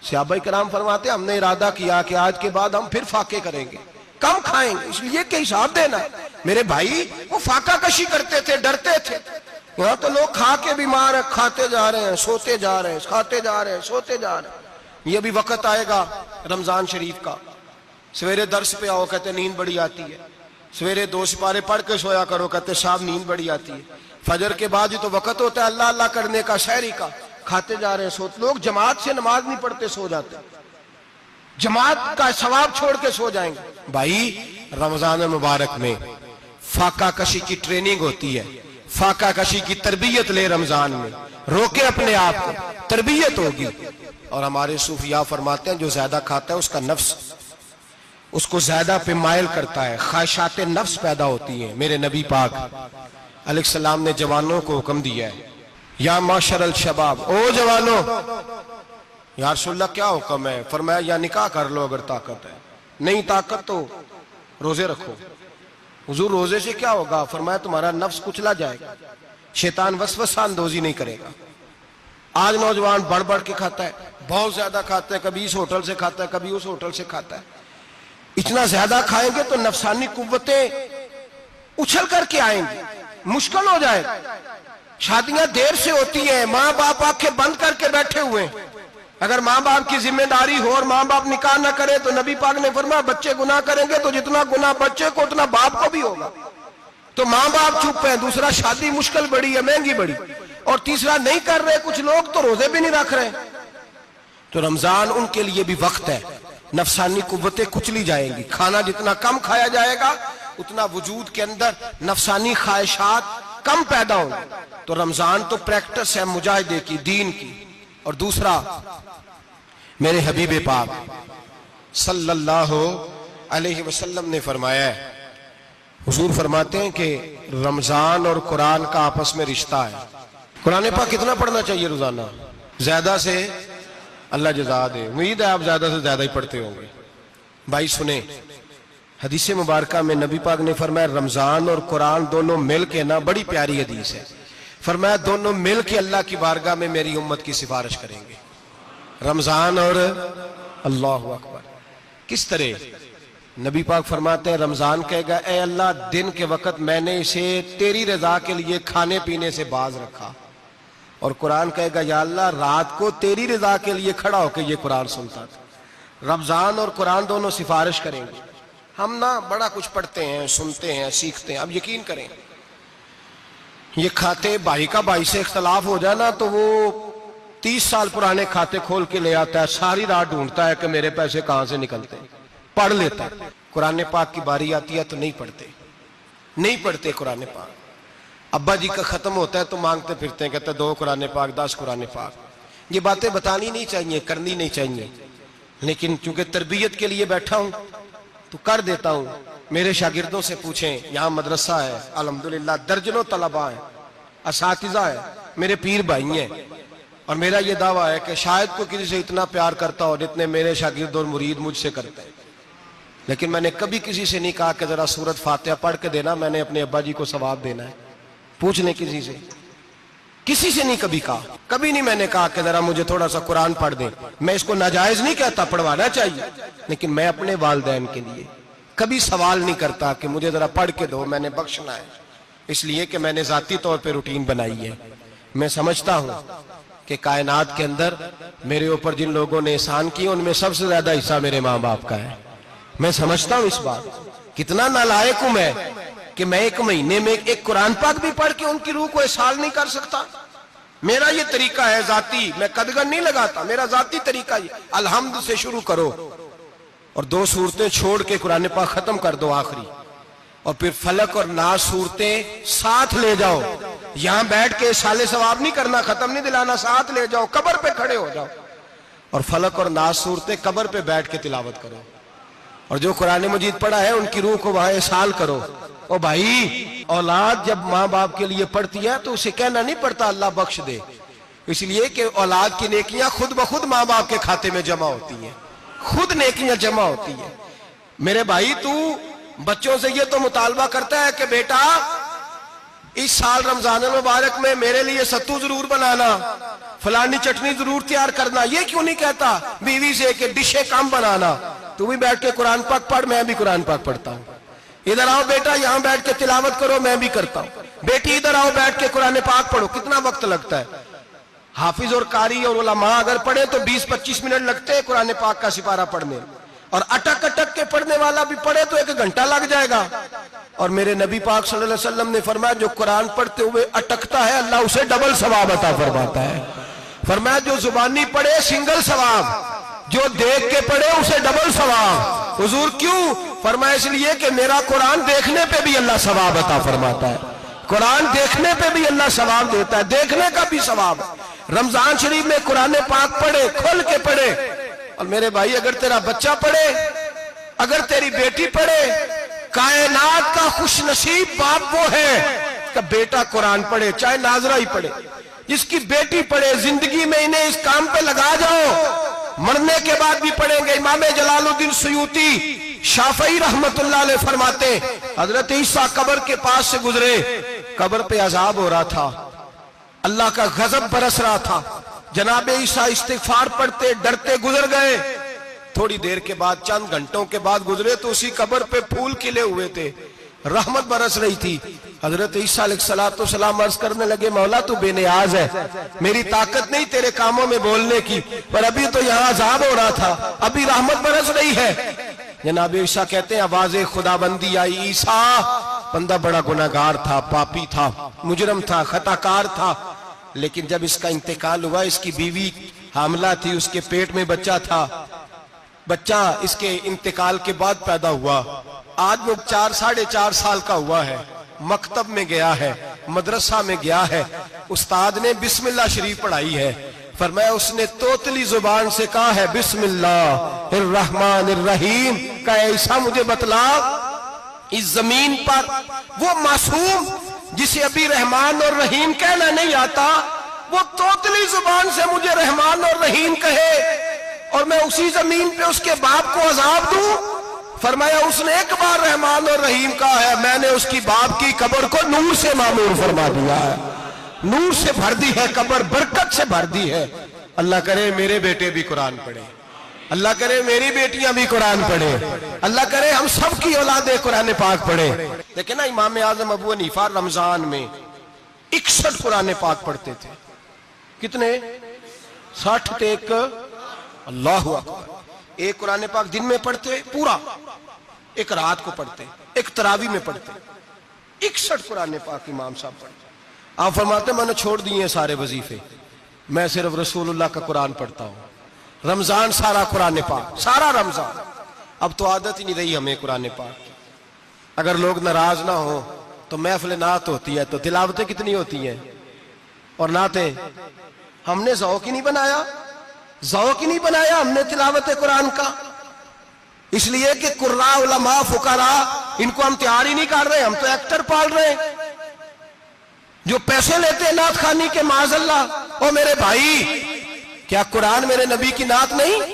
صحابہ کرام فرماتے ہم نے ارادہ کیا کہ آج کے بعد ہم پھر فاقے کریں گے، کم کھائیں گے، اس لیے کہ حساب دینا ہے۔ میرے بھائی وہ فاقہ کشی کرتے تھے، ڈرتے تھے۔ یہاں تو لوگ کھا کے بیمار ہیں، کھاتے جا رہے ہیں، سوتے جا رہے ہیں، کھاتے جا رہے ہیں، سوتے جا رہے ہیں۔ یہ بھی وقت آئے گا رمضان شریف کا، سویرے درس پہ آؤ کہتے نیند بڑی آتی ہے، سویرے 2 سپارے پڑھ کے سویا کرو کہتے صاحب نیند بڑی آتی ہے، فجر کے بعد ہی تو وقت ہوتا ہے اللہ اللہ کرنے کا، سحری کا، کھاتے جا رہے ہیں، سوتے۔ لوگ جماعت سے نماز نہیں پڑھتے، سو جاتے، جماعت کا ثواب چھوڑ کے سو جائیں گے۔ بھائی رمضان مبارک میں فاقہ کشی کی ٹریننگ ہوتی ہے، فاقہ کشی کی تربیت لے، رمضان میں روکے اپنے آپ کو، تربیت ہوگی۔ اور ہمارے صوفیاء فرماتے ہیں جو زیادہ کھاتا ہے اس کا نفس اس کو زیادہ پہ مائل کرتا ہے، خواہشات نفس پیدا ہوتی ہیں۔ میرے نبی پاک علیہ السلام نے جوانوں کو حکم دیا ہے یا معاشر الشباب، او جوانوں، یا رسول اللہ کیا حکم ہے؟ فرمایا یا نکاح کر لو اگر طاقت ہے، نہیں طاقت تو روزے رکھو۔ حضور روزے سے کیا ہوگا؟ فرمایا تمہارا نفس کچلا جائے گا، شیطان وسوسہ اندوزی نہیں کرے گا۔ آج نوجوان بڑھ بڑھ کے کھاتا ہے، بہت زیادہ کھاتا ہے، کبھی اس ہوٹل سے کھاتا ہے، کبھی اس ہوٹل سے کھاتا ہے۔ اتنا زیادہ کھائیں گے تو نفسانی قوتیں اچھل کر کے آئیں گی، مشکل ہو جائے گا۔ شادیاں دیر سے ہوتی ہیں، ماں باپ آنکھیں بند کر کے بیٹھے ہوئے ہیں۔ اگر ماں باپ کی ذمہ داری ہو اور ماں باپ نکاح نہ کرے تو نبی پاک نے فرمایا بچے گناہ کریں گے تو جتنا گناہ بچے کو اتنا باپ کو بھی ہوگا۔ تو ماں باپ چپ ہیں، دوسرا شادی مشکل بڑی ہے، مہنگی بڑی، اور تیسرا نہیں کر رہے کچھ لوگ تو روزے بھی نہیں رکھ رہے۔ تو رمضان ان کے لیے بھی وقت ہے، نفسانی قوتیں کچلی جائیں گی، کھانا جتنا کم کھایا جائے گا اتنا وجود کے اندر نفسانی خواہشات کم پیدا ہوں گی۔ تو رمضان تو پریکٹس ہے مجاہدے کی، دین کی۔ اور دوسرا میرے حبیب پاک صلی اللہ علیہ وسلم نے فرمایا ہے، حضور فرماتے ہیں کہ رمضان اور قرآن کا آپس میں رشتہ ہے۔ قرآن پاک کتنا پڑھنا چاہیے روزانہ؟ زیادہ سے اللہ جزا دے، امید ہے آپ زیادہ سے زیادہ ہی پڑھتے ہوں گے۔ بھائی سنیں، حدیث مبارکہ میں نبی پاک نے فرمایا رمضان اور قرآن دونوں مل کے نا، بڑی پیاری حدیث ہے، فرمایا دونوں مل کے اللہ کی بارگاہ میں میری امت کی سفارش کریں گے، رمضان اور اللہ اکبر۔ کس طرح؟ نبی پاک فرماتے ہیں رمضان کہے گا اے اللہ دن کے وقت میں نے اسے تیری رضا کے لیے کھانے پینے سے باز رکھا، اور قرآن کہے گا یا اللہ رات کو تیری رضا کے لیے کھڑا ہو کے یہ قرآن سنتا تھا۔ رمضان اور قرآن دونوں سفارش کریں گے۔ ہم نا بڑا کچھ پڑھتے ہیں، سنتے ہیں، سیکھتے ہیں، اب یقین کریں یہ کھاتے بھائی کا بھائی سے اختلاف ہو جائے نا تو وہ 30 سال پرانے کھاتے کھول کے لے آتا ہے، ساری رات ڈھونڈتا ہے کہ میرے پیسے کہاں سے نکلتے ہیں، پڑھ لیتا ہے۔ قرآن پاک کی باری آتی ہے تو نہیں پڑھتے قرآن پاک۔ ابا جی کا ختم ہوتا ہے تو مانگتے پھرتے ہیں، کہتے ہیں 2 قرآن پاک 10 قرآن پاک۔ یہ باتیں بتانی نہیں چاہیے، کرنی نہیں چاہیے، لیکن چونکہ تربیت کے لیے بیٹھا ہوں تو کر دیتا ہوں۔ میرے شاگردوں سے پوچھیں، یہاں مدرسہ ہے الحمدللہ، درجنوں طلباء ہیں، اساتذہ ہیں، میرے پیر بھائی ہیں، اور میرا یہ دعویٰ ہے کہ شاید کوئی کسی سے اتنا پیار کرتا ہو جتنے میرے شاگرد اور مرید مجھ سے کرتے ہیں، لیکن میں نے کبھی کسی سے نہیں کہا کہ ذرا سورت فاتحہ پڑھ کے دینا، میں نے اپنے ابا جی کو ثواب دینا ہے۔ پوچھ لیں کسی سے نہیں کبھی کہا، کبھی نہیں میں نے کہا کہ ذرا مجھے تھوڑا سا قرآن پڑھ دیں۔ میں اس کو ناجائز نہیں کہتا، پڑھوانا چاہیے، لیکن میں اپنے والدین کے لیے کبھی سوال نہیں کرتا کہ مجھے ذرا پڑھ کے دو، میں نے بخشنا ہے، اس لیے کہ میں نے ذاتی طور پہ روٹین بنائی ہے۔ میں سمجھتا ہوں کہ کائنات کے اندر میرے اوپر جن لوگوں نے احسان کیے ان میں سب سے زیادہ حصہ میرے ماں باپ کا ہے۔ میں سمجھتا ہوں اس بات، کتنا نالائق ہوں میں کہ میں 1 مہینے میں ایک قرآن پاک بھی پڑھ کے ان کی روح کو احسال نہیں کر سکتا۔ میرا یہ طریقہ ہے ذاتی، میں قدغن نہیں لگاتا، میرا ذاتی طریقہ یہ، الحمد سے شروع کرو اور 2 سورتیں چھوڑ کے قرآن پاک ختم کر دو آخری، اور پھر فلق اور ناس صورتیں ساتھ لے جاؤ۔ یہاں بیٹھ کے سالے ثواب نہیں کرنا، ختم نہیں دلانا، ساتھ لے جاؤ، قبر پہ کھڑے ہو جاؤ اور فلق اور ناس صورتیں قبر پہ بیٹھ کے تلاوت کرو، اور جو قرآن مجید پڑھا ہے ان کی روح کو وہاں احسال کرو۔ او بھائی، اولاد جب ماں باپ کے لیے پڑھتی ہے تو اسے کہنا نہیں پڑتا اللہ بخش دے، اس لیے کہ اولاد کی نیکیاں خود بخود ماں باپ کے کھاتے میں جمع ہوتی ہیں، خود نیکیاں جمع ہوتی ہیں۔ میرے بھائی تو بچوں سے یہ تو مطالبہ کرتا ہے کہ بیٹا اس سال رمضان المبارک میں میرے لیے ستو ضرور بنانا، فلانی چٹنی ضرور تیار کرنا، یہ کیوں نہیں کہتا بیوی سے کہ ڈشیں کم بنانا، تو بھی بیٹھ کے قرآن پاک پڑھ، میں بھی قرآن پاک پڑھتا ہوں۔ ادھر آؤ بیٹا یہاں بیٹھ کے تلاوت کرو، میں بھی کرتا ہوں۔ بیٹی ادھر آؤ بیٹھ کے قرآن پاک پڑھو۔ کتنا وقت لگتا ہے؟ حافظ اور قاری اور علماء اگر پڑھے تو 20-25 منٹ لگتے ہیں قرآن پاک کا سپارہ پڑھنے، اور اٹک اٹک کے پڑھنے والا بھی پڑھے تو 1 گھنٹہ لگ جائے گا۔ اور میرے نبی پاک صلی اللہ علیہ وسلم نے فرمایا جو قرآن پڑھتے ہوئے اٹکتا ہے اللہ اسے ڈبل ثواب عطا فرماتا ہے۔ فرمایا جو زبانی پڑھے سنگل ثواب، جو دیکھ کے پڑھے اسے ڈبل ثواب۔ حضور کیوں؟ فرمایا اس لیے کہ میرا قرآن دیکھنے پہ بھی اللہ ثواب عطا فرماتا ہے، قرآن دیکھنے پہ بھی اللہ ثواب دیتا ہے، دیکھنے کا بھی ثواب۔ رمضان شریف میں قرآن پاک پڑھے، کھول کے پڑھے۔ اور میرے بھائی اگر تیرا بچہ پڑھے، اگر تیری بیٹی پڑھے، کائنات کا خوش نصیب باپ وہ ہے کہ بیٹا قرآن پڑھے، چاہے ناظرہ ہی پڑھے، جس کی بیٹی پڑھے۔ زندگی میں انہیں اس کام پہ لگا جاؤ، مرنے کے بعد بھی پڑھیں گے۔ امام جلال الدین سیوطی شافعی رحمت اللہ علیہ فرماتے ہیں حضرت عیسیٰ قبر کے پاس سے گزرے، قبر پہ عذاب ہو رہا تھا، اللہ کا غضب برس رہا تھا، جناب عیسیٰ استغفار پڑھتے ڈرتے گزر گئے۔ تھوڑی دیر کے بعد، چند گھنٹوں کے بعد گزرے تو اسی قبر پہ پھول کھلے ہوئے تھے، رحمت برس رہی تھی۔ حضرت عیسیٰ علیہ السلام عرض کرنے لگے مولا تو بے نیاز ہے، میری طاقت نہیں تیرے کاموں میں بولنے کی، پر ابھی تو یہاں عذاب ہو رہا تھا، ابھی رحمت برس رہی ہے۔ جناب عیسیٰ کہتے ہیں آواز خدا بندی آئی، عیسیٰ بندہ بڑا گناہگار تھا، پاپی تھا، مجرم تھا، خطا کار تھا، لیکن جب اس کا انتقال ہوا، اس کی بیوی حاملہ تھی، اس کے پیٹ میں بچہ تھا، بچہ اس کے انتقال کے بعد پیدا ہوا، آج وہ 4-4.5 سال کا ہوا ہے، مکتب میں گیا ہے، مدرسہ میں گیا ہے، استاد نے بسم اللہ شریف پڑھائی ہے، فرمایا اس نے توتلی زبان سے کہا ہے بسم اللہ الرحمن الرحیم، کہ عیسیٰ مجھے بتلا اس زمین پر وہ معصوم جسے ابھی رحمان اور رحیم کہنا نہیں آتا، وہ توتلی زبان سے مجھے رحمان اور رحیم کہے، اور میں اسی زمین پہ اس کے باپ کو عذاب دوں۔ فرمایا اس نے ایک بار رحمان اور رحیم کہا ہے، میں نے اس کی باپ کی قبر کو نور سے معمور فرما دیا ہے، نور سے بھر دی ہے قبر، برکت سے بھر دی ہے۔ اللہ کرے میرے بیٹے بھی قرآن پڑھے، اللہ کرے میری بیٹیاں بھی قرآن پڑھے، اللہ کرے ہم سب کی اولادیں قرآن پاک پڑھے۔ لیکن نا امام اعظم ابو حنیفہ رمضان میں 61 قرآن پاک پڑھتے تھے۔ کتنے؟ 60 تک۔ اللہ اکبر۔ ایک قرآن پاک دن میں پڑھتے پورا، ایک رات کو پڑھتے، ایک تراویح میں پڑھتے۔ 61 قرآن پاک امام صاحب پڑھتے۔ آپ فرماتے میں نے چھوڑ دیے ہیں سارے وظیفے، میں صرف رسول اللہ کا قرآن پڑھتا ہوں۔ رمضان سارا قرآن پاک، سارا رمضان۔ اب تو عادت ہی نہیں رہی ہمیں قرآن پاک کی۔ اگر لوگ ناراض نہ ہوں تو محفل نعت ہوتی ہے تو تلاوتیں کتنی ہوتی ہیں، اور نعتیں ہم نے ذوق ہی نہیں بنایا، ذوق ہی نہیں بنایا ہم نے تلاوت قرآن کا۔ اس لیے کہ قراء، علماء، فقراء ان کو ہم تیار ہی نہیں کر رہے، ہم تو ایکٹر پال رہے ہیں جو پیسے لیتے ہیں نعت خوانی کے، معاذ اللہ۔ او میرے بھائی، کیا قرآن میرے نبی کی نعت نہیں؟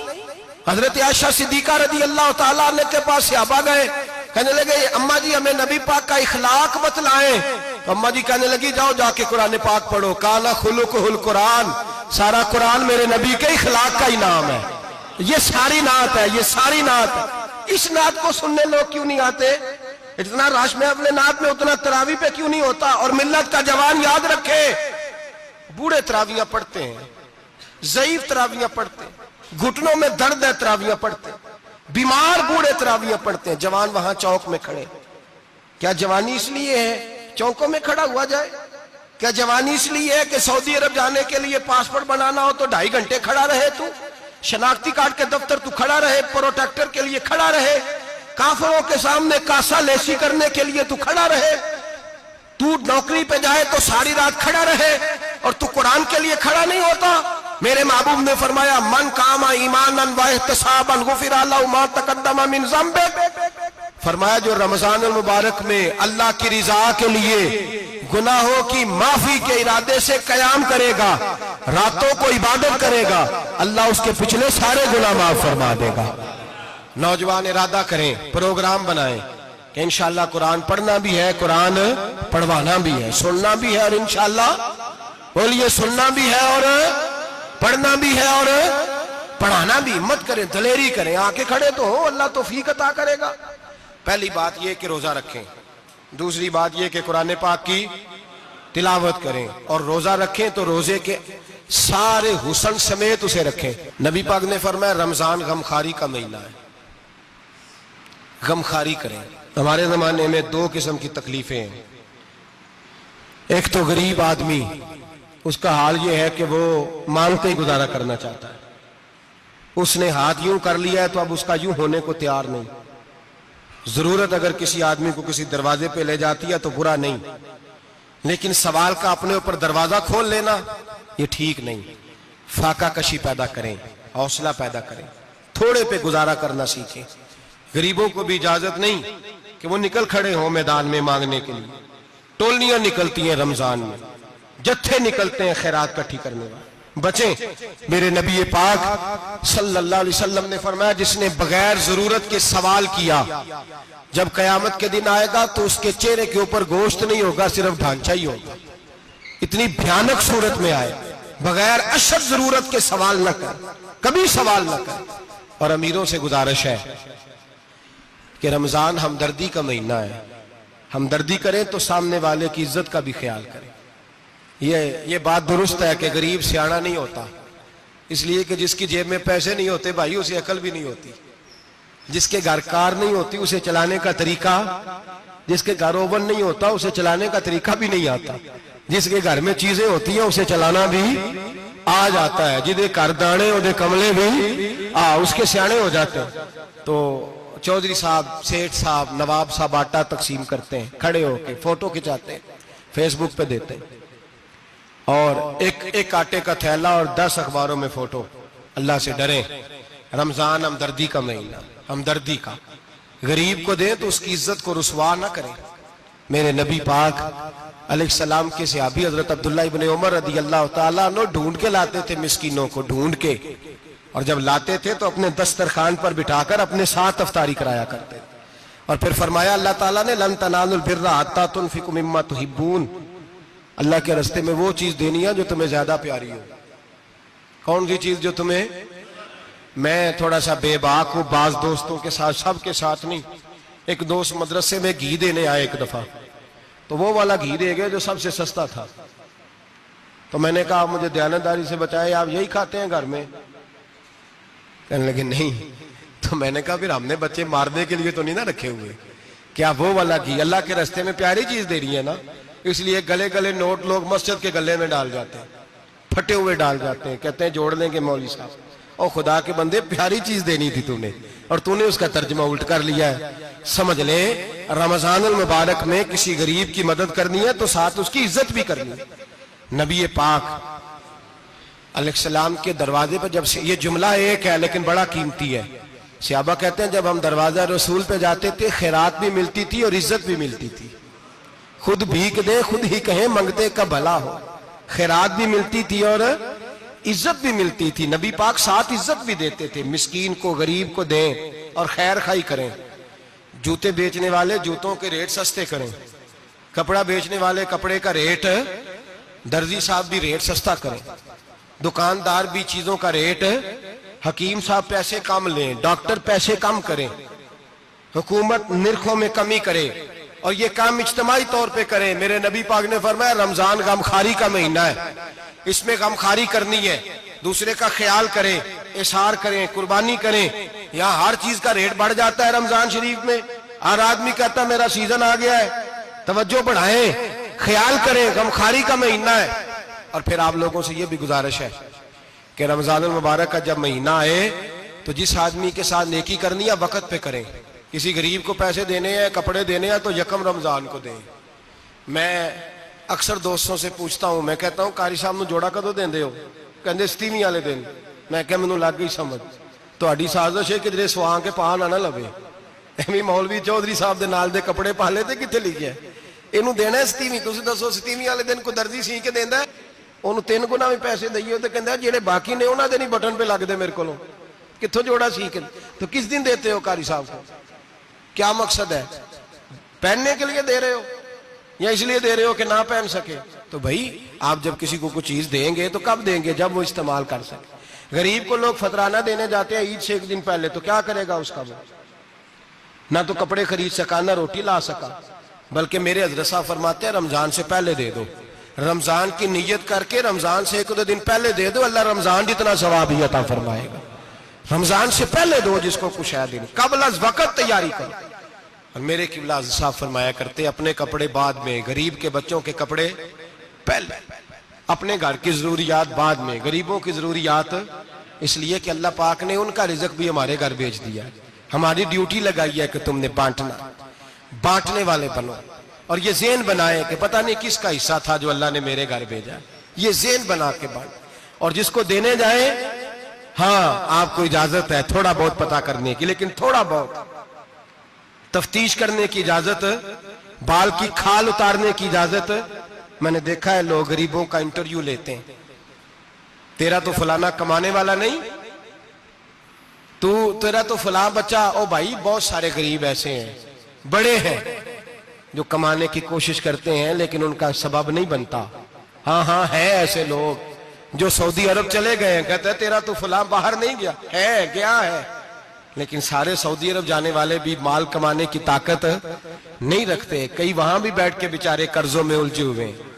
حضرت عائشہ صدیقہ رضی اللہ تعالیٰ عنہ کے پاس صحابہ گئے، کہنے لگے اماں جی ہمیں نبی پاک کا اخلاق بتلائیں۔ تو اماں جی کہنے لگی جاؤ جا کے قرآن پاک پڑھو، کان خلقہ القرآن، سارا قرآن میرے نبی کے اخلاق کا انعام ہے۔ یہ ساری نعت ہے، یہ ساری نعت ہے۔ اس نعت کو سننے لوگ کیوں نہیں آتے؟ اتنا رش میں اپنے نعت میں اتنا تراویح پہ کیوں نہیں ہوتا؟ اور ملت کا جوان یاد رکھے، بوڑھے تراویحاں پڑھتے ہیں، ضعیف تراویحاں پڑھتے ہیں، گھٹنوں میں درد ہے تراویحاں پڑھتے ہیں، بیمار بوڑھے تراویحاں پڑھتے ہیں، جوان وہاں چوک میں کھڑے۔ کیا جوانی اس لیے ہے چوکوں میں کھڑا ہوا جائے؟ کیا جوانی اس لیے ہے کہ سعودی عرب جانے کے لیے پاسپورٹ بنانا ہو تو 2.5 گھنٹے کھڑا رہے تو؟ شناختی کارڈ کے دفتر تو کھڑا رہے، پروٹیکٹر کے لیے کھڑا رہے، کافروں کے سامنے کاسا لیسی کرنے کے لیے تو کھڑا رہے، تو نوکری پہ جائے تو ساری رات کھڑا رہے، اور تو قرآن کے لیے کھڑا نہیں ہوتا؟ میرے محبوب نے فرمایا من قام ایمانا واحتسابا غفر له ما تقدم من ذنبه۔ فرمایا جو رمضان المبارک میں اللہ کی رضا کے لیے گناہوں کی معافی کے ارادے سے قیام کرے گا، راتوں کو عبادت کرے گا، اللہ اس کے پچھلے سارے گناہ معاف فرما دے گا۔ نوجوان ارادہ کریں، پروگرام بنائیں کہ انشاءاللہ قرآن پڑھنا بھی ہے، قرآن پڑھوانا بھی ہے، سننا بھی ہے، اور انشاءاللہ بولیے سننا بھی ہے اور پڑھنا بھی ہے اور پڑھانا بھی۔ ہمت کریں، دلیری کریں، آ کے کھڑے تو ہو، اللہ توفیق عطا کرے گا۔ پہلی بات یہ کہ روزہ رکھیں، دوسری بات یہ کہ قرآن پاک کی تلاوت کریں، اور روزہ رکھیں تو روزے کے سارے حسن سمیت اسے رکھیں۔ نبی پاک نے فرمایا رمضان غمخاری کا مہینہ ہے، غمخاری کریں۔ ہمارے زمانے میں 2 قسم کی تکلیفیں ہیں۔ ایک تو غریب آدمی، اس کا حال یہ ہے کہ وہ مانگتے ہی گزارا کرنا چاہتا ہے، اس نے ہاتھ یوں کر لیا ہے تو اب اس کا یوں ہونے کو تیار نہیں۔ ضرورت اگر کسی آدمی کو کسی دروازے پہ لے جاتی ہے تو برا نہیں، لیکن سوال کا اپنے اوپر دروازہ کھول لینا یہ ٹھیک نہیں۔ فاقہ کشی پیدا کریں، حوصلہ پیدا کریں، تھوڑے پہ گزارا کرنا سیکھیں۔ غریبوں کو بھی اجازت نہیں کہ وہ نکل کھڑے ہوں میدان میں مانگنے کے لیے۔ ٹولیاں نکلتی ہیں رمضان میں، جتھے نکلتے ہیں خیرات کٹھی کرنے والے۔ بچیں، میرے نبی پاک صلی اللہ علیہ وسلم نے فرمایا جس نے بغیر ضرورت کے سوال کیا، جب قیامت کے دن آئے گا تو اس کے چہرے کے اوپر گوشت نہیں ہوگا، صرف ڈھانچہ ہی ہوگا۔ اتنی بھیانک صورت میں آئے، بغیر اشد ضرورت کے سوال نہ کر، کبھی سوال نہ کر۔ اور امیروں سے گزارش ہے کہ رمضان ہمدردی کا مہینہ ہے، ہمدردی کریں تو سامنے والے کی عزت کا بھی خیال کریں۔ یہ بات درست ہے کہ غریب سیاڑا نہیں ہوتا، اس لیے کہ جس کی جیب میں پیسے نہیں ہوتے بھائی اسے عقل بھی نہیں ہوتی، جس کے گھر کار نہیں ہوتی اسے چلانے کا طریقہ، جس کے گھر اوون نہیں ہوتا اسے چلانے کا طریقہ بھی نہیں آتا، جس کے گھر میں چیزیں ہوتی ہیں اسے چلانا بھی آ جاتا ہے، جدے گھر دانے اودے کملے بھی اس کے سیانے ہو جاتے ہیں۔ تو چودھری صاحب، سیٹھ صاحب، نواب صاحب آٹا تقسیم کرتے ہیں، کھڑے ہو کے فوٹو کھچاتے ہیں، فیس بک پہ دیتے ہیں، اور ایک آٹے کا تھیلا اور 10 اخباروں میں فوٹو۔ اللہ سے ڈریں، رمضان ہمدردی کا مہینہ، ہمدردی کا۔ غریب کو دیں تو اس کی عزت کو رسوا نہ کریں۔ میرے نبی پاک علیہ السلام کے صحابی حضرت عبداللہ ابن عمر رضی اللہ تعالیٰ عنہ ڈھونڈ کے لاتے تھے مسکینوں کو، ڈھونڈ کے اور جب لاتے تھے تو اپنے دسترخوان پر بٹھا کر اپنے ساتھ افطاری کرایا کرتے تھے. اور پھر فرمایا اللہ تعالیٰ نے لن تنالوا البر حتی تنفقوا مما تحبون، اللہ کے راستے میں وہ چیز دینی ہے جو تمہیں زیادہ پیاری ہو. کون سی چیز جو تمہیں؟ میں تھوڑا سا بے باک ہوں، بعض دوستوں کے ساتھ، سب کے ساتھ نہیں. ایک دوست مدرسے میں گھی دینے آئے ایک دفعہ، تو وہ والا گھی دے گئے جو سب سے سستا تھا. تو میں نے کہا مجھے دیانتداری سے بچائے، آپ یہی کھاتے ہیں گھر میں؟ کہنے لگے نہیں. تو میں نے کہا پھر ہم نے بچے مارنے کے لیے تو نہیں نہ رکھے ہوئے، کیا وہ والا گھی اللہ کے راستے میں پیاری چیز دے رہی ہے نا. اس لیے گلے گلے نوٹ لوگ مسجد کے گلے میں ڈال جاتے ہیں، پھٹے ہوئے ڈال جاتے ہیں، کہتے ہیں جوڑ لیں گے مولوی صاحب. اور خدا کے بندے پیاری چیز دینی تھی تو نے، اور تو نے اس کا ترجمہ الٹ کر لیا ہے. سمجھ لیں رمضان المبارک میں کسی غریب کی مدد کرنی ہے تو ساتھ اس کی عزت بھی کرنی ہے. نبی پاک علیہ السلام کے دروازے پر جب سے، یہ جملہ ایک ہے لیکن بڑا قیمتی ہے. صحابہ کہتے ہیں جب ہم دروازہ رسول پہ جاتے تھے خیرات بھی ملتی تھی اور عزت بھی ملتی تھی. خود بھیک دے خود ہی کہیں منگتے کا بھلا ہو. خیرات بھی ملتی تھی اور عزت بھی ملتی تھی. نبی پاک ساتھ عزت بھی دیتے تھے، مسکین کو غریب کو دیں اور خیر خائی کریں. جوتے بیچنے والے جوتوں کے ریٹ سستے کریں، کپڑا بیچنے والے کپڑے کا ریٹ، درزی صاحب بھی ریٹ سستا کریں، دکاندار بھی چیزوں کا ریٹ، حکیم صاحب پیسے کم لیں، ڈاکٹر پیسے کم کریں، حکومت نرخوں میں کمی کرے، اور یہ کام اجتماعی طور پہ کریں. میرے نبی پاک نے فرمایا رمضان غمخواری کا مہینہ ہے، اس میں غمخواری کرنی ہے، دوسرے کا خیال کریں، احسار کریں، قربانی کریں. یہاں ہر چیز کا ریٹ بڑھ جاتا ہے رمضان شریف میں. ہر آدمی کہتا ہے میرا سیزن آ گیا ہے، توجہ بڑھائیں، خیال کریں، غمخواری کا مہینہ ہے. اور پھر آپ لوگوں سے یہ بھی گزارش ہے کہ رمضان المبارک کا جب مہینہ آئے تو جس آدمی کے ساتھ نیکی کرنی ہے وقت پہ کریں. کسی غریب کو پیسے دینے ہیں، کپڑے دینے ہیں تو یکم رمضان کو دیں. میں اکثر دوستوں سے پوچھتا ہوں، میں کہتا ہوں قاری صاحب نو جوڑا کدو دیندے ہو؟ کہندے 27 والے دن. میں کہ مینوں لگ گئی سمجھ، تہاڈی سازش ہے کہ سواں کے پاہ نہ لوے. ایویں مولوی چودھری صاحب دے نال دے کپڑے پا لے تے کتنے لکھیا اینوں دینا 27. تسی دسو 27 والے دن کو درزی سی کے دیندا ہے، اونوں 3 گنا بھی پیسے دئیے تے کہندا جڑے باقی نے انہاں دے نہیں بٹن پہ لگ دے میرے کولوں، کتھوں جوڑا سی کے. تو کس دن دیتے ہو قاری صاحب کو؟ کیا مقصد ہے؟ پہننے کے لیے دے رہے ہو یا اس لیے دے رہے ہو کہ نہ پہن سکے؟ تو بھائی آپ جب کسی کو کوئی چیز دیں گے تو کب دیں گے؟ جب وہ استعمال کر سکے. غریب کو لوگ فطرانہ دینے جاتے ہیں عید سے ایک دن پہلے، تو کیا کرے گا اس کا؟ وہ نہ تو کپڑے خرید سکا نہ روٹی لا سکا. بلکہ میرے حضرت صاحب فرماتے ہیں رمضان سے پہلے دے دو، رمضان کی نیت کر کے رمضان سے 1-2 دن پہلے دے دو، اللہ رمضان جتنا ثواب ہی عطا فرمائے گا. رمضان سے پہلے دو جس کو کچھ ہے دن، قبل از وقت تیاری کرو. اور میرے قبلہ صاحب فرمایا کرتے اپنے کپڑے بعد میں، غریب کے بچوں کے کپڑے پہلے، اپنے گھر کی ضروریات بعد میں، غریبوں کی ضروریات. اس لیے کہ اللہ پاک نے ان کا رزق بھی ہمارے گھر بھیج دیا ہے. ہماری ڈیوٹی لگائی ہے کہ تم نے بانٹنا، بانٹنے والے بنو. اور یہ ذہن بنائے کہ پتہ نہیں کس کا حصہ تھا جو اللہ نے میرے گھر بھیجا. یہ ذہن بنا کے بانٹ. اور جس کو دینے جائیں، ہاں آپ کو اجازت ہے تھوڑا بہت پتہ کرنے کی، لیکن تھوڑا بہت تفتیش کرنے کی اجازت، بال کی کھال اتارنے کی اجازت. میں نے دیکھا ہے لوگ غریبوں کا انٹرویو لیتے ہیں، تیرا تو فلانا کمانے والا نہیں، تیرا تو فلاں بچہ. او بھائی بہت سارے غریب ایسے ہیں، بڑے ہیں جو کمانے کی کوشش کرتے ہیں لیکن ان کا سبب نہیں بنتا. ہاں ہے ایسے لوگ جو سعودی عرب چلے گئے ہیں، کہتے ہیں تیرا تو فلاں باہر نہیں گیا ہے، گیا ہے، لیکن سارے سعودی عرب جانے والے بھی مال کمانے کی طاقت نہیں رکھتے. کئی وہاں بھی بیٹھ کے بیچارے قرضوں میں الجھے ہوئے ہیں،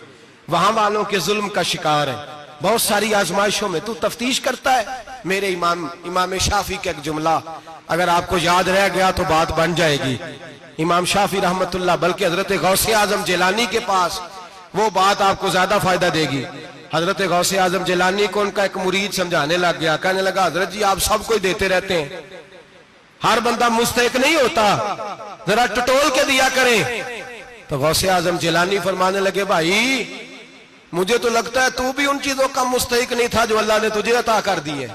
وہاں والوں کے ظلم کا شکار ہیں، بہت ساری آزمائشوں میں. تو تفتیش کرتا ہے. میرے امام شافعی کا ایک جملہ اگر آپ کو یاد رہ گیا تو بات بن جائے گی. امام شافعی رحمت اللہ، بلکہ حضرت غوث اعظم جیلانی کے پاس وہ بات آپ کو زیادہ فائدہ دے گی. حضرت غوث اعظم جیلانی کو ان کا ایک مرید سمجھانے لگ گیا، کہنے لگا حضرت جی آپ سب کو دیتے رہتے ہیں، ہر بندہ مستحق نہیں ہوتا، ذرا ٹٹول کے دیا کریں. تو غوث اعظم جیلانی فرمانے لگے بھائی مجھے تو لگتا ہے تو بھی ان چیزوں کا مستحق نہیں تھا جو اللہ نے تجھے عطا کر دی ہے.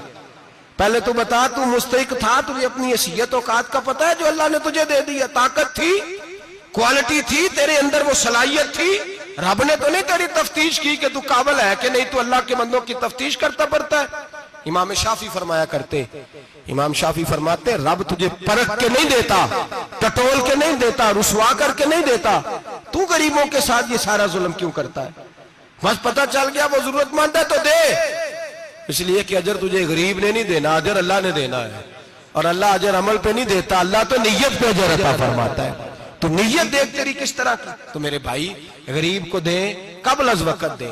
پہلے تو بتا تو مستحق تھا، تجھے اپنی حیثیت اوقات کا پتہ ہے جو اللہ نے تجھے دے دی ہے؟ طاقت تھی، کوالٹی تھی، تیرے اندر وہ صلاحیت تھی. رب نے تو نہیں تیری تفتیش کی کہ تو قابل ہے کہ نہیں، تو اللہ کے بندوں کی تفتیش کرتا پڑتا ہے. امام شافعی فرمایا کرتے، امام شافعی فرماتے رب تجھے پرکھ کے نہیں دیتا، ٹٹول کے نہیں دیتا، رسوا کر کے نہیں دیتا، تو غریبوں کے ساتھ یہ سارا ظلم کیوں کرتا ہے؟ بس پتہ چل گیا وہ ضرورت مند ہے تو دے، اس لیے کہ اجر تجھے غریب نے نہیں دینا، اجر اللہ نے دینا ہے، اور اللہ اجر عمل پہ نہیں دیتا، اللہ تو نیت پہ اجر عطا فرماتا ہے۔ تو نیت دیکھ تیری کس طرح کی، تو میرے بھائی غریب کو دے، قبل از وقت دے۔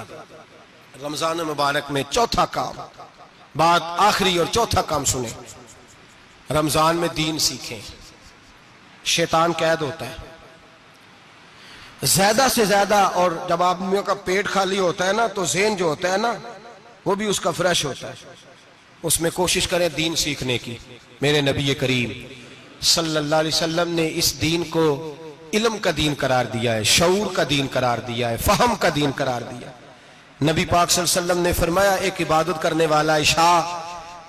رمضان مبارک میں چوتھا کام، بات آخری اور چوتھا کام سنیں، رمضان میں دین سیکھیں۔ شیطان قید ہوتا ہے زیادہ سے زیادہ، اور جب آدمیوں کا پیٹ خالی ہوتا ہے نا تو ذہن جو ہوتا ہے نا وہ بھی اس کا فریش ہوتا ہے، اس میں کوشش کریں دین سیکھنے کی۔ میرے نبی کریم صلی اللہ علیہ وسلم نے اس دین کو علم کا دین قرار دیا ہے، شعور کا دین قرار دیا ہے، فہم کا دین قرار دیا ہے۔ نبی پاک صلی اللہ علیہ وسلم نے فرمایا ایک عبادت کرنے والا عشاء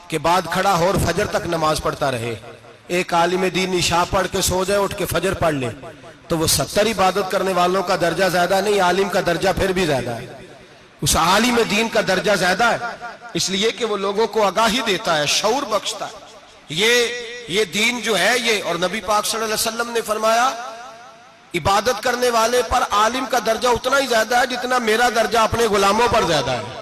کے بعد کھڑا ہو اور فجر تک نماز پڑھتا رہے، ایک عالم دین عشاء پڑھ کے سو جائے، اٹھ کے فجر پڑھ لے، تو وہ 70 عبادت کرنے والوں کا درجہ زیادہ نہیں، عالم کا درجہ پھر بھی زیادہ ہے، اس عالم دین کا درجہ زیادہ ہے، اس لیے کہ وہ لوگوں کو آگاہی دیتا ہے، شعور بخشتا ہے۔ یہ دین جو ہے یہ، اور نبی پاک صلی اللہ علیہ وسلم نے فرمایا عبادت کرنے والے پر عالم کا درجہ اتنا ہی زیادہ ہے جتنا میرا درجہ اپنے غلاموں پر زیادہ ہے۔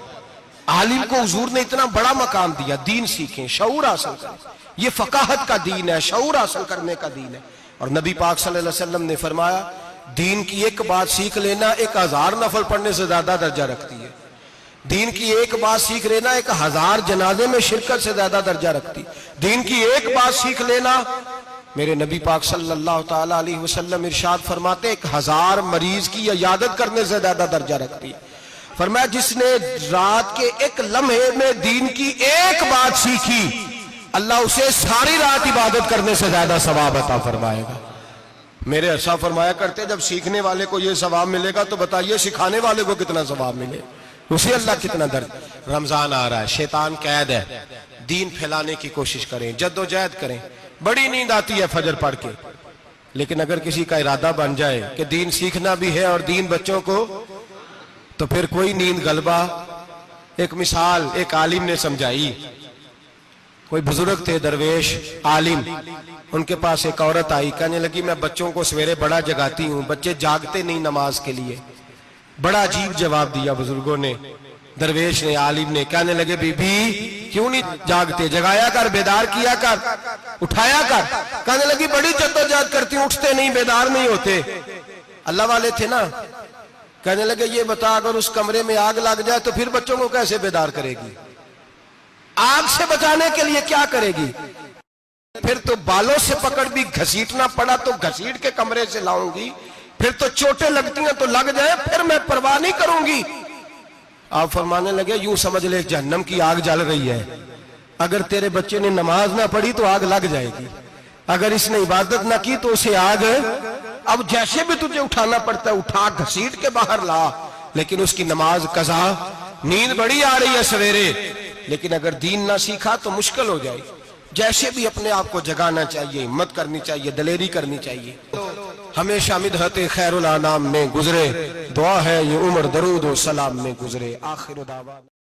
عالم کو حضور نے اتنا بڑا مقام دیا۔ دین سیکھیں، شعور حاصل کریں، یہ فقاہت کا دین ہے، شعور حاصل کرنے کا دین ہے۔ اور نبی پاک صلی اللہ علیہ وسلم نے فرمایا دین کی ایک بات سیکھ لینا 1000 نفل پڑھنے سے زیادہ درجہ رکھتی ہے، دین کی ایک بات سیکھ لینا 1000 جنازے میں شرکت سے زیادہ درجہ رکھتی، دین کی ایک بات سیکھ لینا، میرے نبی پاک صلی اللہ تعالیٰ علیہ وسلم ارشاد فرماتے 1000 مریض کی عیادت کرنے سے زیادہ درجہ رکھتی۔ فرمایا جس نے رات کے ایک لمحے میں دین کی ایک بات سیکھی، اللہ اسے ساری رات عبادت کرنے سے زیادہ ثواب عطا فرمائے گا۔ میرے ارشاد فرمایا کرتے جب سیکھنے والے کو یہ ثواب ملے گا تو بتائیے سکھانے والے کو کتنا ثواب ملے، اسے اللہ کتنا درد۔ رمضان آ رہا ہے، شیطان قید ہے، دین پھیلانے کی کوشش کریں، جد و جہد کریں۔ بڑی نیند آتی ہے فجر پڑھ کے، لیکن اگر کسی کا ارادہ بن جائے کہ دین سیکھنا بھی ہے اور دین بچوں کو، تو پھر کوئی نیند غلبہ۔ ایک مثال ایک عالم نے سمجھائی، کوئی بزرگ تھے درویش عالم، ان کے پاس ایک عورت آئی، کہنے لگی میں بچوں کو سویرے بڑا جگاتی ہوں، بچے جاگتے نہیں نماز کے لیے۔ بڑا عجیب جواب دیا بزرگوں نے، درویش نے، عالم نے، کہنے لگے بی بی کیوں نہیں جاگتے، جگایا کر، بیدار کیا کر، اٹھایا کر۔ کہنے لگی بڑی جدوجہد کرتی ہوں، اٹھتے نہیں، بیدار نہیں ہوتے۔ اللہ والے تھے نا، کہنے لگے یہ بتا اگر اس کمرے میں آگ لگ جائے تو پھر بچوں کو کیسے بیدار کرے گی، آگ سے بچانے کے لیے کیا کرے گی؟ پھر تو بالوں سے پکڑ بھی گھسیٹنا پڑا تو گھسیٹ کے کمرے سے لاؤں گی، پھر تو چوٹیں لگتی ہیں تو لگ جائے، پھر میں پرواہ نہیں کروں گی۔ آپ فرمانے لگے یوں سمجھ لے جہنم کی آگ جل رہی ہے، اگر تیرے بچے نے نماز نہ پڑھی تو آگ لگ جائے گی، اگر اس نے عبادت نہ کی تو اسے آگ، اب جیسے بھی تجھے اٹھانا پڑتا ہے اٹھا گھسیٹ کے باہر لا، لیکن اس کی نماز قضا۔ نیند بڑی آ رہی ہے سویرے، لیکن اگر دین نہ سیکھا تو مشکل ہو جائے۔ جیسے بھی اپنے آپ کو جگانا چاہیے، ہمت کرنی چاہیے، دلیری کرنی چاہیے۔ ہمیشہ مدحت خیر الانام میں گزرے، دعا ہے یہ عمر درود و سلام میں گزرے۔ آخر دعوانا